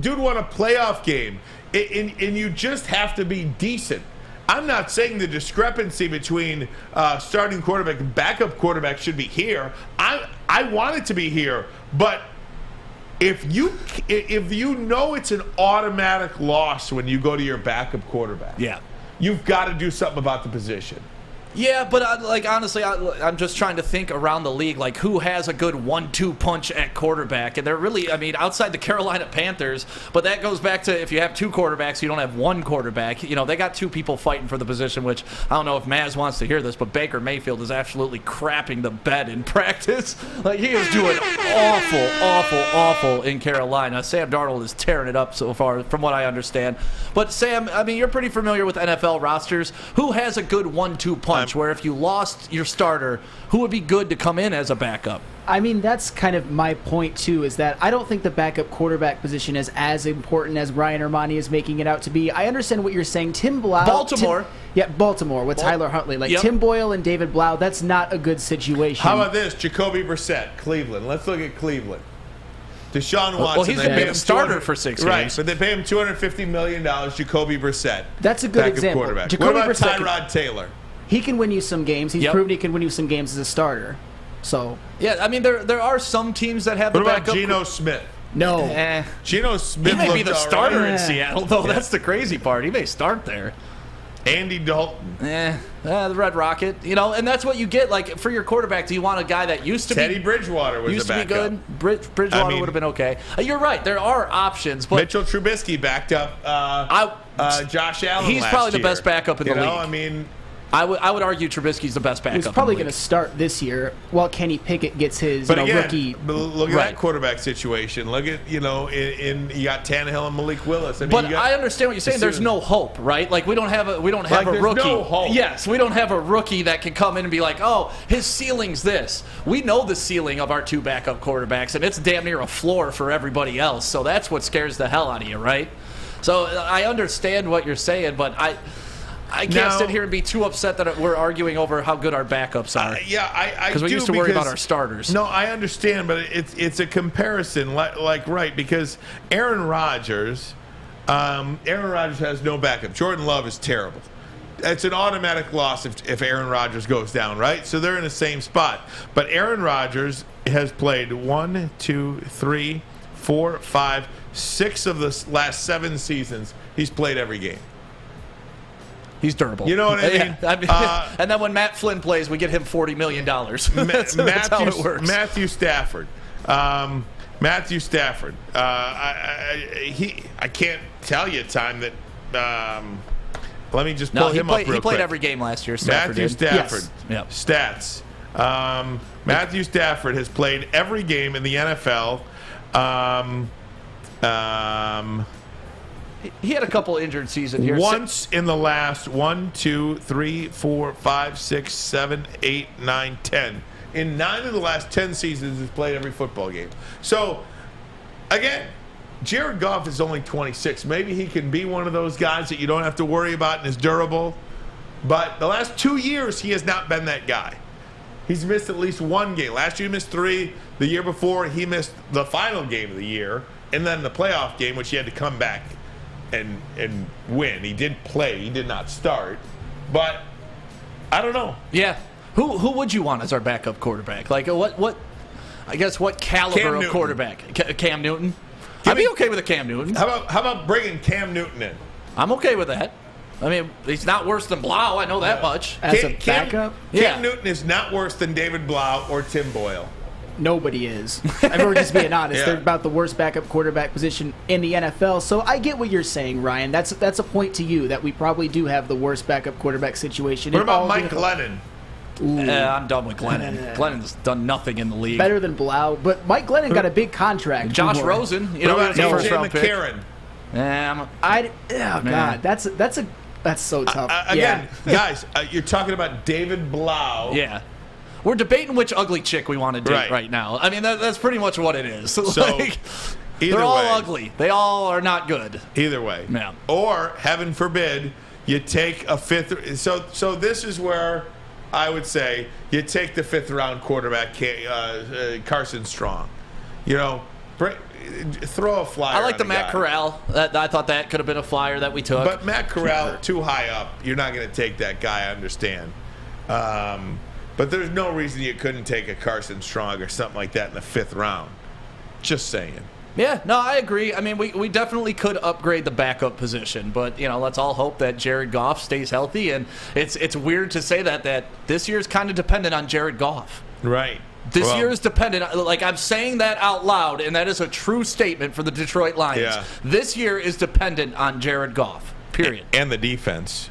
Dude won a playoff game. And you just have to be decent. I'm not saying the discrepancy between starting quarterback and backup quarterback should be here. I want it to be here. But if you know it's an automatic loss when you go to your backup quarterback, you've got to do something about the position. Yeah, but honestly, I'm just trying to think around the league, like who has a good 1-2 punch at quarterback, and they're really, I mean, outside the Carolina Panthers. But that goes back to if you have two quarterbacks, you don't have one quarterback. You know, they got two people fighting for the position. Which I don't know if Maz wants to hear this, but Baker Mayfield is absolutely crapping the bed in practice. Like he is doing awful in Carolina. Sam Darnold is tearing it up so far, from what I understand. But Sam, I mean, you're pretty familiar with NFL rosters. Who has a good 1-2 punch? Where if you lost your starter, who would be good to come in as a backup? I mean, that's kind of my point, too, is that I don't think the backup quarterback position is as important as Ryan Ermanni is making it out to be. I understand what you're saying. Tim Blau. Baltimore. Baltimore with Tyler Huntley. Like Tim Boyle and David Blau, that's not a good situation. How about this? Jacoby Brissett, Cleveland. Let's look at Cleveland. Deshaun Watson. Well, he's been a starter for 6 games. Right, but they pay him $250 million, Jacoby Brissett. That's a good example. Quarterback. Jacoby What about Brissett Tyrod Taylor? He can win you some games. He's proven he can win you some games as a starter. So yeah, I mean there are some teams that have the backup. What about Geno Smith? No, Geno Smith. He may be the starter in right. Seattle, though. That's the crazy part. He may start there. Andy Dalton. The Red Rocket. You know, and that's what you get. Like for your quarterback, do you want a guy that used to Teddy Bridgewater was used the to be backup. good? Bridgewater would have been okay. You're right. There are options. But Mitchell Trubisky backed up Josh Allen. He's probably the best backup in the league. I mean. I would argue Trubisky's the best backup. He's probably going to start this year while Kenny Pickett gets his rookie. Look at that quarterback situation. Look at you got Tannehill and Malik Willis. I understand what you're saying. There's no hope, right? Like we don't have a rookie. No hope. Yes, we don't have a rookie that can come in and be like, oh, his ceiling's this. We know the ceiling of our two backup quarterbacks, and it's damn near a floor for everybody else. So that's what scares the hell out of you, right? So I understand what you're saying, but I can't sit here and be too upset that we're arguing over how good our backups are. Because we used to worry about our starters. No, I understand, but it's a comparison, right? Because Aaron Rodgers has no backup. Jordan Love is terrible. It's an automatic loss if Aaron Rodgers goes down, right? So they're in the same spot. But Aaron Rodgers has played 1, 2, 3, 4, 5, 6 of the last 7 seasons. He's played every game. He's durable. You know what I mean? And then when Matt Flynn plays, we get him $40 million. that's how it works. Matthew Stafford. I can't tell you a time that. Let me just pull him up real quick. He played every game last year. Matthew Stafford. Yes. Stats. Matthew Stafford has played every game in the NFL. He had a couple injured seasons here. Once in the last 1, 2, 3, 4, 5, 6, 7, 8, 9, 10. In 9 of the last 10 seasons, he's played every football game. So, again, Jared Goff is only 26. Maybe he can be one of those guys that you don't have to worry about and is durable. But the last 2 years, he has not been that guy. He's missed at least one game. Last year, he missed 3. The year before, he missed the final game of the year. And then the playoff game, which he had to come back and win. He did play. He did not start. But I don't know. Yeah. Who would you want as our backup quarterback? Like what I guess what caliber of quarterback? Cam Newton? I'd be okay with a Cam Newton. How about bringing Cam Newton in? I'm okay with that. I mean, he's not worse than Blau. I know that much. As a backup? Cam Newton is not worse than David Blau or Tim Boyle. Nobody is. I mean, we're just being honest. Yeah. They're about the worst backup quarterback position in the NFL. So I get what you're saying, Ryan. That's a point to you that we probably do have the worst backup quarterback situation. What in all about Mike the- Glennon? I'm done with Glennon. Glennon's done nothing in the league. Better than Blau, but Mike Glennon got a big contract. Josh for- Rosen, What about first A.J. round pick. McCarron? God, that's so tough. Again, guys, you're talking about David Blau. Yeah. We're debating which ugly chick we want to date right now. I mean, that's pretty much what it is. So, they're all ugly. They all are not good. Either way. Yeah. Or, heaven forbid, you take a fifth. So this is where I would say you take the fifth-round quarterback, Carson Strong. You know, throw a flyer. I like the on Matt guy. Corral. I thought that could have been a flyer that we took. But Matt Corral, too high up. You're not going to take that guy, I understand. But there's no reason you couldn't take a Carson Strong or something like that in the fifth round. Just saying. Yeah, no, I agree. I mean, we definitely could upgrade the backup position, but let's all hope that Jared Goff stays healthy. And it's weird to say that this year is kind of dependent on Jared Goff. Right. This year is dependent. Like, I'm saying that out loud, and that is a true statement for the Detroit Lions. Yeah. This year is dependent on Jared Goff. Period. And the defense.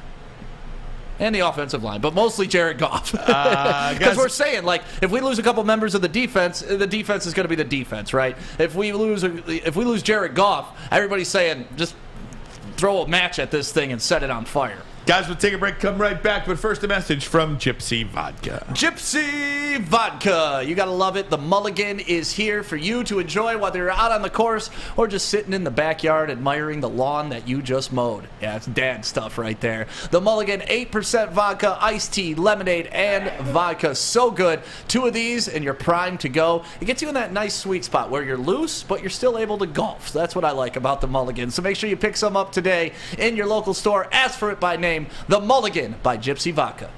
And the offensive line, but mostly Jared Goff. Because we're saying, like, if we lose a couple members of the defense is going to be the defense, right? If we lose Jared Goff, everybody's saying just throw a match at this thing and set it on fire. Guys, we'll take a break, come right back, but first a message from Gypsy Vodka. Gypsy Vodka. You got to love it. The Mulligan is here for you to enjoy whether you're out on the course or just sitting in the backyard admiring the lawn that you just mowed. Yeah, it's dad stuff right there. The Mulligan, 8% vodka, iced tea, lemonade, and vodka. So good. 2 of these and you're primed to go. It gets you in that nice sweet spot where you're loose, but you're still able to golf. So that's what I like about the Mulligan. So make sure you pick some up today in your local store. Ask for it by name. The Mulligan by Gypsy Vodka.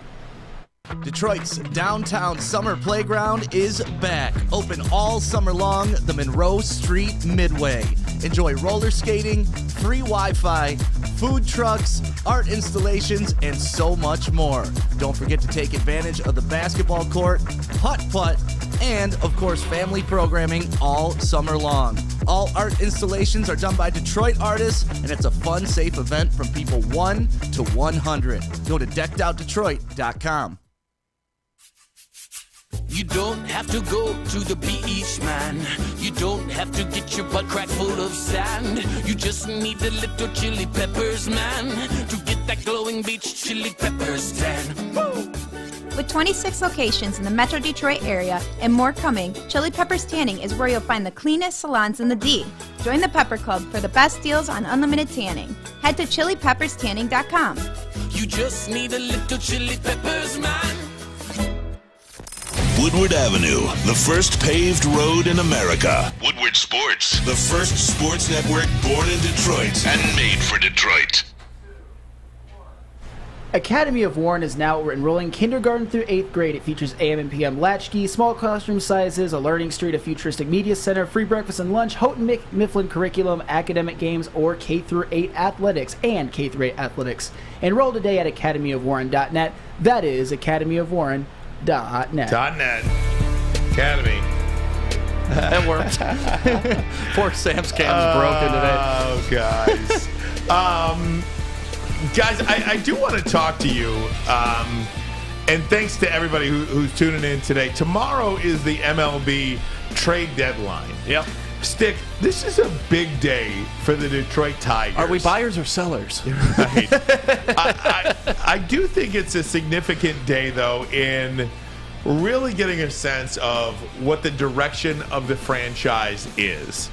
Detroit's downtown summer playground is back. Open all summer long, the Monroe Street Midway. Enjoy roller skating, free Wi-Fi, food trucks, art installations, and so much more. Don't forget to take advantage of the basketball court, putt-putt, and, of course, family programming all summer long. All art installations are done by Detroit artists, and it's a fun, safe event from people 1 to 100. Go to deckedoutdetroit.com. You don't have to go to the beach, man. You don't have to get your butt crack full of sand. You just need a little chili peppers, man, to get that glowing beach chili peppers tan. Woo! With 26 locations in the Metro Detroit area and more coming, Chili Peppers Tanning is where you'll find the cleanest salons in the D. Join the Pepper Club for the best deals on unlimited tanning. Head to chilipepperstanning.com. You just need a little chili peppers, man. Woodward Avenue, the first paved road in America. Woodward Sports, the first sports network born in Detroit and made for Detroit. Academy of Warren is now enrolling kindergarten through 8th grade. It features AM and PM latchkey, small classroom sizes, a learning street, a futuristic media center, free breakfast and lunch, Houghton Mifflin curriculum, academic games, or K through 8 athletics and K through 8 athletics. Enroll today at academyofwarren.net. That is academyofwarren.net. .net. Academy. That worked. Poor Sam's cam's broken today. Oh, guys. Guys, I do want to talk to you, and thanks to everybody who's tuning in today. Tomorrow is the MLB trade deadline. Yep. Stick, this is a big day for the Detroit Tigers. Are we buyers or sellers? Right. I do think it's a significant day, though, in really getting a sense of what the direction of the franchise is.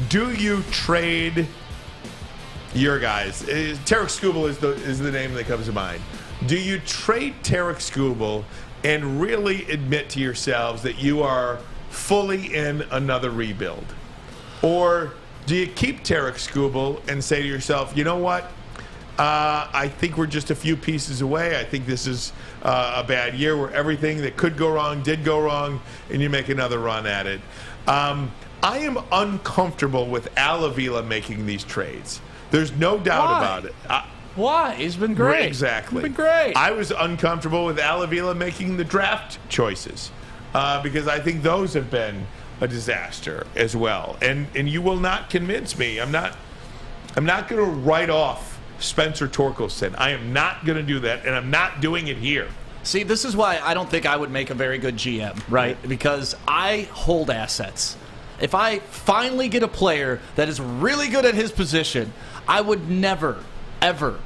Do you trade your guys? Tarek Skubal is the name that comes to mind. Do you trade Tarek Skubal and really admit to yourselves that you are fully in another rebuild? Or do you keep Tarek Skubal and say to yourself, you know what? I think we're just a few pieces away. I think this is a bad year where everything that could go wrong did go wrong, and you make another run at it. I am uncomfortable with Al Avila making these trades. There's no doubt about it. Why? He's been great. Exactly. He's been great. I was uncomfortable with Al Avila making the draft choices because I think those have been a disaster as well. And you will not convince me. I'm not going to write off Spencer Torkelson. I am not going to do that, and I'm not doing it here. See, this is why I don't think I would make a very good GM, right? Because I hold assets. If I finally get a player that is really good at his position, I would never, ever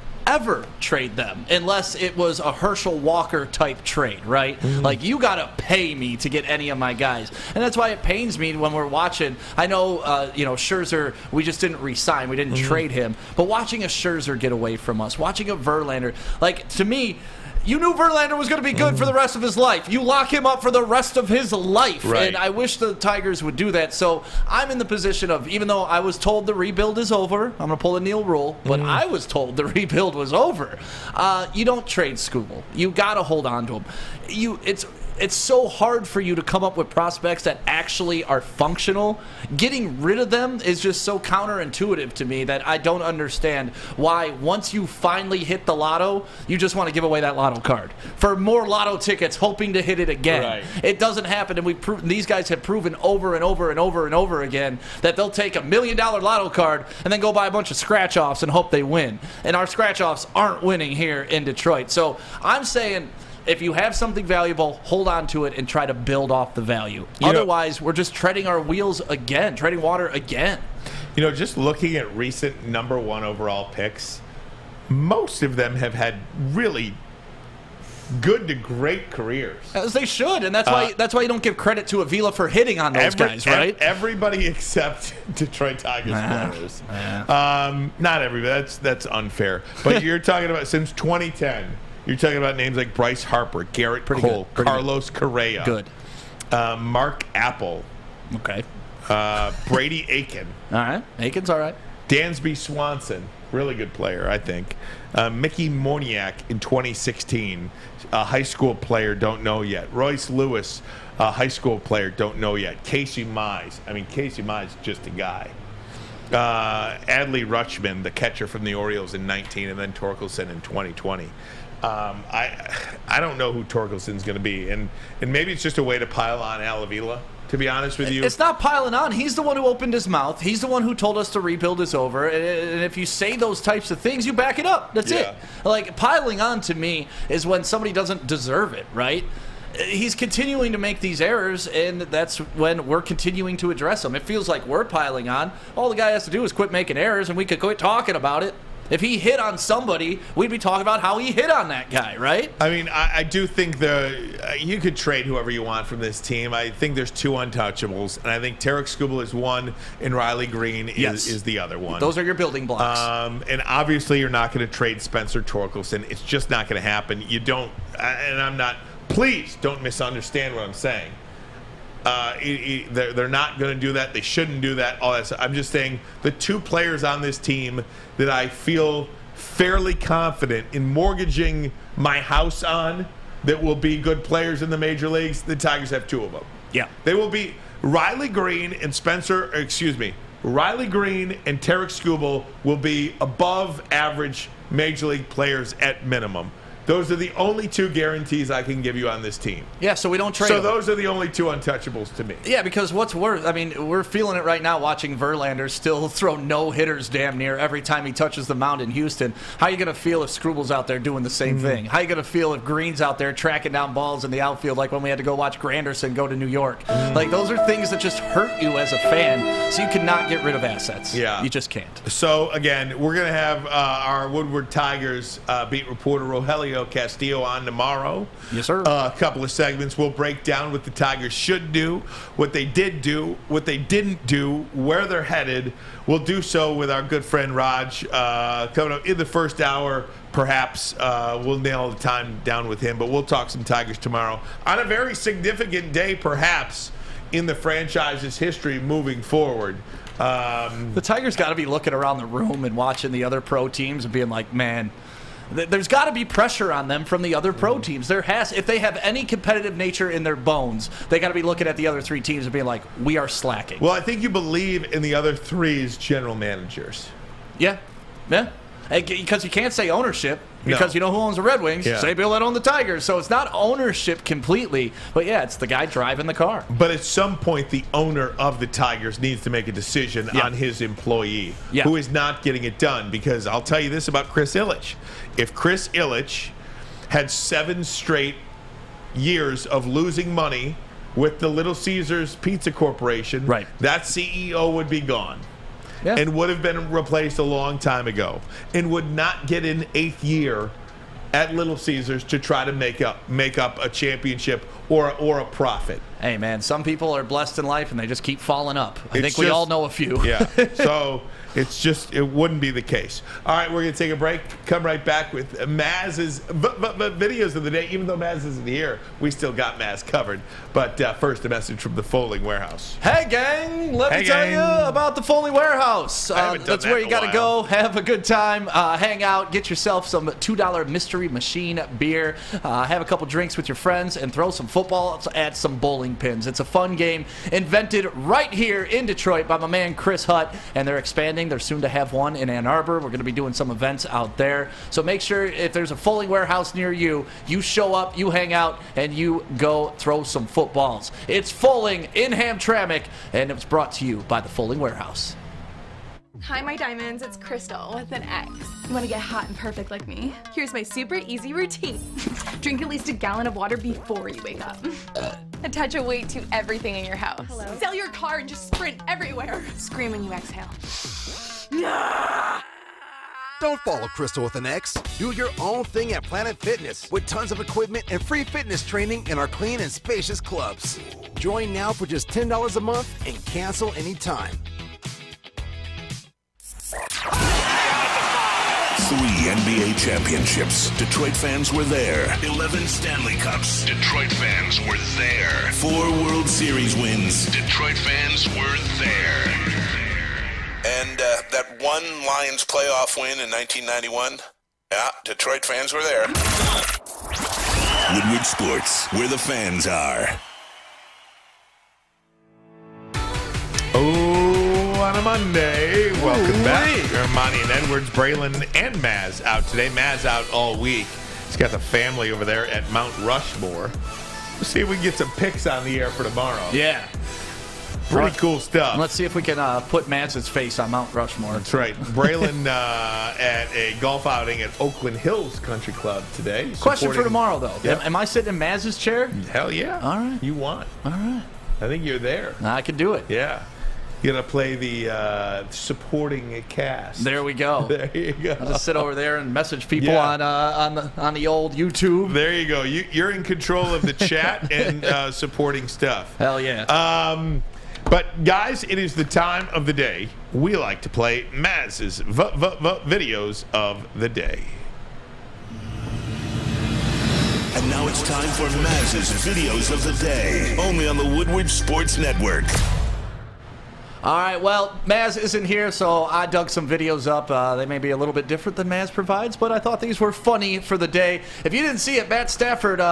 trade them unless it was a Herschel Walker type trade, right? Like, you got to pay me to get any of my guys. And that's why it pains me when we're watching. I know, Scherzer, we just didn't re-sign. We didn't trade him. But watching a Scherzer get away from us, watching a Verlander, like, to me, you knew Verlander was going to be good for the rest of his life. You lock him up for the rest of his life. Right. And I wish the Tigers would do that. So I'm in the position of, even though I was told the rebuild is over, I'm going to pull a Neil Rule, but I was told the rebuild was over. You don't trade Skubal. You got to hold on to him. It's so hard for you to come up with prospects that actually are functional. Getting rid of them is just so counterintuitive to me that I don't understand why once you finally hit the lotto, you just want to give away that lotto card for more lotto tickets, hoping to hit it again. Right. It doesn't happen, and these guys have proven over and over and over and over again that they'll take $1 million lotto card and then go buy a bunch of scratch-offs and hope they win. And our scratch-offs aren't winning here in Detroit. So I'm saying, if you have something valuable, hold on to it and try to build off the value. Otherwise, we're just treading our wheels again, treading water again. Just looking at recent number 1 overall picks, most of them have had really good to great careers. As they should, and that's why you don't give credit to Avila for hitting on those guys, right? Everybody except Detroit Tigers players. Not everybody. That's unfair. But you're talking about since 2010. You're talking about names like Bryce Harper, Garrett Cole, Carlos Correa. Good. Mark Apple. Okay. Brady Aiken. All right. Aiken's all right. Dansby Swanson. Really good player, I think. Mickey Moniak in 2016. A high school player, don't know yet. Royce Lewis, a high school player, don't know yet. Casey Mize. Casey Mize is just a guy. Adley Rutschman, the catcher from the Orioles in 19, and then Torkelson in 2020. I don't know who Torkelson's going to be, and maybe it's just a way to pile on Al Avila, to be honest with you. It's not piling on. He's the one who opened his mouth. He's the one who told us the rebuild is over. And if you say those types of things, you back it up. That's it. Like, piling on to me is when somebody doesn't deserve it, right? He's continuing to make these errors, and that's when we're continuing to address them. It feels like we're piling on. All the guy has to do is quit making errors, and we could quit talking about it. If he hit on somebody, we'd be talking about how he hit on that guy, right? I do think you could trade whoever you want from this team. I think there's 2 untouchables, and I think Tarek Skubal is one, and Riley Green is the other one. Those are your building blocks. And obviously, you're not going to trade Spencer Torkelson. It's just not going to happen. You don't, and I'm not. Please don't misunderstand what I'm saying. They're not going to do that. They shouldn't do that. All that stuff. I'm just saying the 2 players on this team that I feel fairly confident in mortgaging my house on that will be good players in the major leagues, the Tigers have 2 of them. Yeah. They will be Riley Green and Riley Green and Tarek Skubal will be above average major league players at minimum. Those are the only 2 guarantees I can give you on this team. Yeah, so we don't trade So them. those are the only 2 untouchables to me. Yeah, because what's worse, we're feeling it right now watching Verlander still throw no-hitters damn near every time he touches the mound in Houston. How are you going to feel if Skrubal's out there doing the same thing? How are you going to feel if Green's out there tracking down balls in the outfield like when we had to go watch Granderson go to New York? Like, those are things that just hurt you as a fan, so you cannot get rid of assets. Yeah. You just can't. So, again, we're going to have our Woodward Tigers beat reporter Rogelio Castillo on tomorrow. Yes, sir. A couple of segments. We'll break down what the Tigers should do, what they did do, what they didn't do, where they're headed. We'll do so with our good friend Raj coming up in the first hour. Perhaps we'll nail the time down with him, but we'll talk some Tigers tomorrow on a very significant day, perhaps, in the franchise's history moving forward. The Tigers got to be looking around the room and watching the other pro teams and being like, man, there's got to be pressure on them from the other pro teams. If they have any competitive nature in their bones, they got to be looking at the other 3 teams and being like, we are slacking. Well, I think you believe in the other 3's general managers. Yeah. Yeah. Because you can't say ownership. Because you know who owns the Red Wings? Yeah. Same people that own the Tigers. So it's not ownership completely. But, yeah, it's the guy driving the car. But at some point, the owner of the Tigers needs to make a decision on his employee who is not getting it done. Because I'll tell you this about Chris Ilitch. If Chris Ilitch had 7 straight years of losing money with the Little Caesars Pizza Corporation, that CEO would be gone. Yeah. And would have been replaced a long time ago, and would not get an 8th year at Little Caesars to try to make up a championship or a profit. Hey, man, some people are blessed in life, and they just keep falling up. I think we all know a few. Yeah, so it wouldn't be the case. All right, we're going to take a break. Come right back with Maz's videos of the day. Even though Maz isn't here, we still got Maz covered. But first, a message from the Folding Warehouse. Hey, gang, let me tell you about the Folding Warehouse. That's where you got to go, have a good time, hang out, get yourself some $2 Mystery Machine beer, have a couple drinks with your friends, and throw some football at some bowling pins. It's a fun game invented right here in Detroit by my man Chris Hutt, and they're expanding. They're soon to have one in Ann Arbor. We're going to be doing some events out there. So make sure if there's a Folding Warehouse near you, you show up, you hang out, and you go throw some footballs. It's Folding in Hamtramck, and it was brought to you by the Folding Warehouse. Hi, my diamonds. It's Crystal with an X. You want to get hot and perfect like me? Here's my super easy routine. Drink at least a gallon of water before you wake up. Attach a weight to everything in your house. Sell your car and just sprint everywhere. Scream when you exhale. Don't follow Crystal with an X. Do your own thing at Planet Fitness with tons of equipment and free fitness training in our clean and spacious clubs. Join now for just $10 a month and cancel anytime. 3 NBA championships. Detroit fans were there. 11 Stanley Cups. Detroit fans were there. 4 World Series wins. Detroit fans were there. And that one Lions playoff win in 1991. Yeah, Detroit fans were there. Woodward Sports, where the fans are. On a Monday. Welcome back. Ermanni and Edwards, Braylon, and Maz out today. Maz out all week. He's got the family over there at Mount Rushmore. We'll see if we can get some pics on the air for tomorrow. Yeah. Pretty cool stuff. Let's see if we can put Maz's face on Mount Rushmore. That's right. Braylon at a golf outing at Oakland Hills Country Club today. Question for tomorrow, though. Yep. Am I sitting in Maz's chair? Hell yeah. All right. You want. All right. I think you're there. I can do it. Yeah. You're going to play the supporting cast. There we go. There you go. I'll just sit over there and message people on the old YouTube. There you go. You're in control of the chat and supporting stuff. Hell yeah. But, guys, it is the time of the day we like to play Maz's videos of the day. And now it's time for Maz's videos of the day. Only on the Woodward Sports Network. All right, well, Maz isn't here, so I dug some videos up. They may be a little bit different than Maz provides, but I thought these were funny for the day. If you didn't see it, Matt Stafford,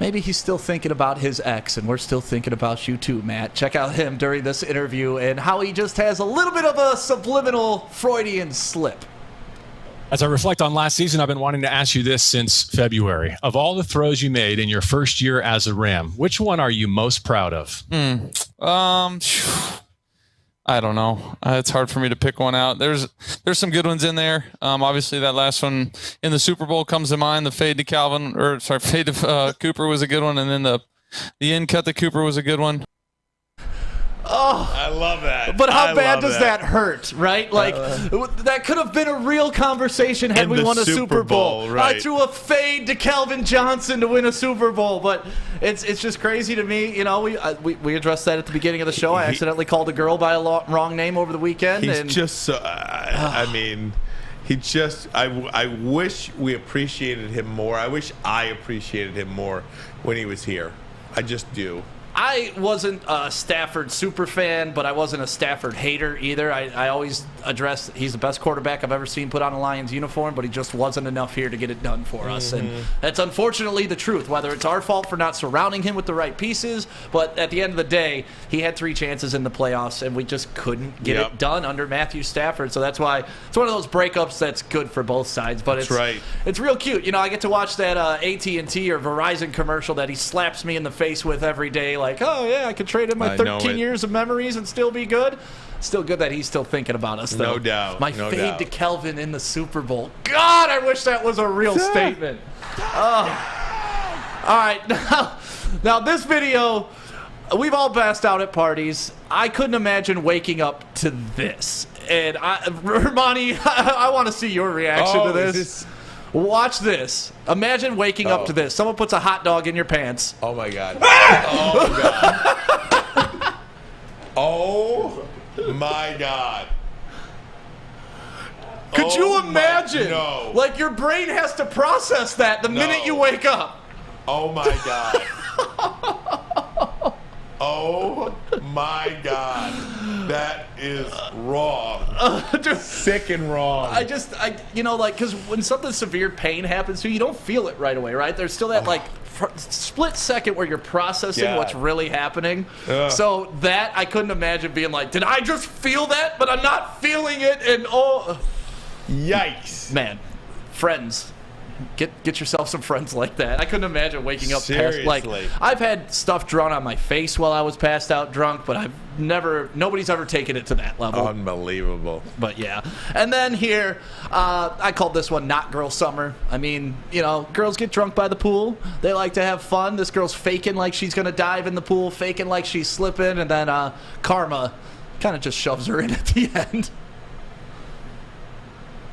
maybe he's still thinking about his ex, and we're still thinking about you too, Matt. Check out him during this interview and how he just has a little bit of a subliminal Freudian slip. As I reflect on last season, I've been wanting to ask you this since February. Of all the throws you made in your first year as a Ram, which one are you most proud of? I don't know. It's hard for me to pick one out. There's some good ones in there. Obviously, that last one in the Super Bowl comes to mind. The fade to Cooper was a good one, and then the end cut to Cooper was a good one. Oh, I love that. But how bad does that hurt, right? Like, that could have been a real conversation had we won a Super Bowl. Right. I threw a fade to Calvin Johnson to win a Super Bowl, but it's just crazy to me. You know, we addressed that at the beginning of the show. I accidentally called a girl by a wrong name over the weekend. He's just so, I mean, I wish we appreciated him more. I wish I appreciated him more when he was here. I just do. I wasn't a Stafford super fan, but I wasn't a Stafford hater either. I always address he's the best quarterback I've ever seen put on a Lions uniform, but he just wasn't enough here to get it done for us. And that's unfortunately the truth, whether it's our fault for not surrounding him with the right pieces, but at the end of the day, he had 3 chances in the playoffs, and we just couldn't get it done under Matthew Stafford. So that's why it's one of those breakups that's good for both sides. But it's real cute. You know, I get to watch that AT&T or Verizon commercial that he slaps me in the face with every day, like, oh, yeah, I could trade in my 13 years of memories and still be good. Still good that he's still thinking about us, though. No doubt. My fade to Kelvin in the Super Bowl. God, I wish that was a real statement. Oh. All right. Now, this video, we've all passed out at parties. I couldn't imagine waking up to this. And, Ermanni, I want to see your reaction to this. Watch this. Imagine waking up to this. Someone puts a hot dog in your pants. Oh, my God. Oh, God. Oh, my God. Could you imagine? No. Like, your brain has to process that the minute you wake up. Oh, my God. Oh, my God. That is wrong. Sick and wrong. You know, like, because when something severe pain happens to you, you don't feel it right away, right? There's still that, like, split second where you're processing what's really happening. So that, I couldn't imagine being like, did I just feel that, but I'm not feeling it, and yikes. Man, friends. Get yourself some friends like that. I couldn't imagine waking up Seriously. past, like, I've had stuff drawn on my face while I was passed out drunk, but nobody's ever taken it to that level. Unbelievable. But yeah. And then here, I called this one Not Girl Summer. I mean, you know, girls get drunk by the pool. They like to have fun. This girl's faking like she's going to dive in the pool, faking like she's slipping, and then Karma kind of just shoves her in at the end.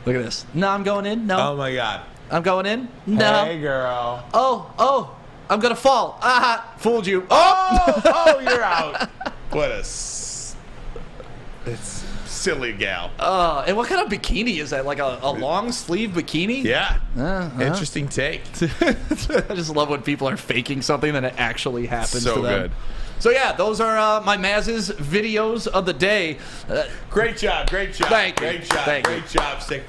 Look at this. No, I'm going in. No. Oh, my God. I'm going in? No. Hey, girl. Oh, I'm going to fall. Aha, fooled you. Oh, you're out. What a it's silly gal. And what kind of bikini is that? Like a long sleeve bikini? Yeah. Interesting take. I just love when people are faking something that it actually happens to them. So good. So yeah, those are my Maz's videos of the day. Great job. Thank you. Great job, Stick.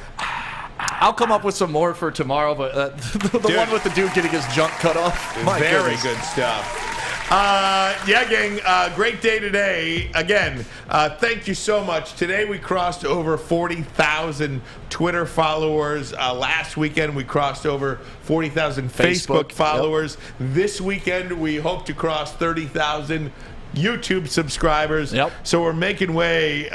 I'll come up with some more for tomorrow, but the one with the dude getting his junk cut off. Very good stuff. Yeah, gang, great day today. Again, thank you so much. Today we crossed over 40,000 Twitter followers. Last weekend we crossed over 40,000 Facebook followers. Yep. This weekend we hope to cross 30,000 YouTube subscribers. Yep. So we're making way.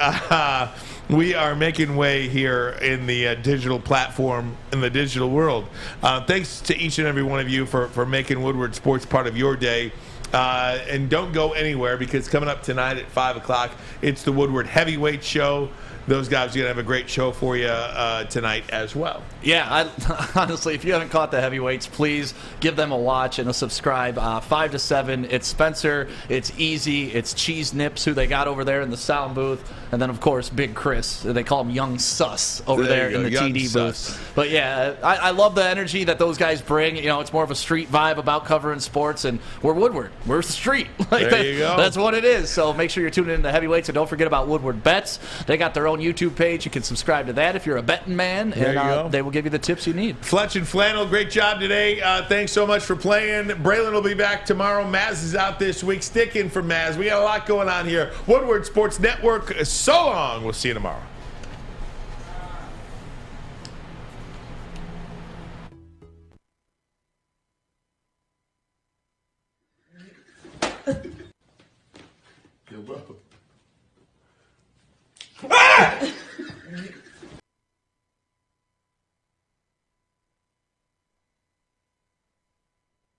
We are making way here in the digital platform, in the digital world. Thanks to each and every one of you for making Woodward Sports part of your day. And don't go anywhere, because coming up tonight at 5 o'clock, it's the Woodward Heavyweight Show. Those guys are going to have a great show for you tonight as well. Yeah, honestly, if you haven't caught the heavyweights, please give them a watch and a subscribe. 5 to 7, it's Spencer, it's Easy, it's Cheese Nips, who they got over there in the sound booth, and then, of course, Big Chris. They call him Young Sus over there in the TD booth. But, yeah, I love the energy that those guys bring. You know, it's more of a street vibe about covering sports, and we're Woodward. We're the street. There you go. That's what it is. So make sure you're tuning in to heavyweights, and don't forget about Woodward Bets. They got their own YouTube page. You can subscribe to that if you're a betting man, and they will give you the tips you need. Fletch and Flannel, great job today. Thanks so much for playing. Braylon will be back tomorrow. Maz is out this week. Stick in for Maz. We got a lot going on here. Woodward Sports Network. So long. We'll see you tomorrow. You're welcome.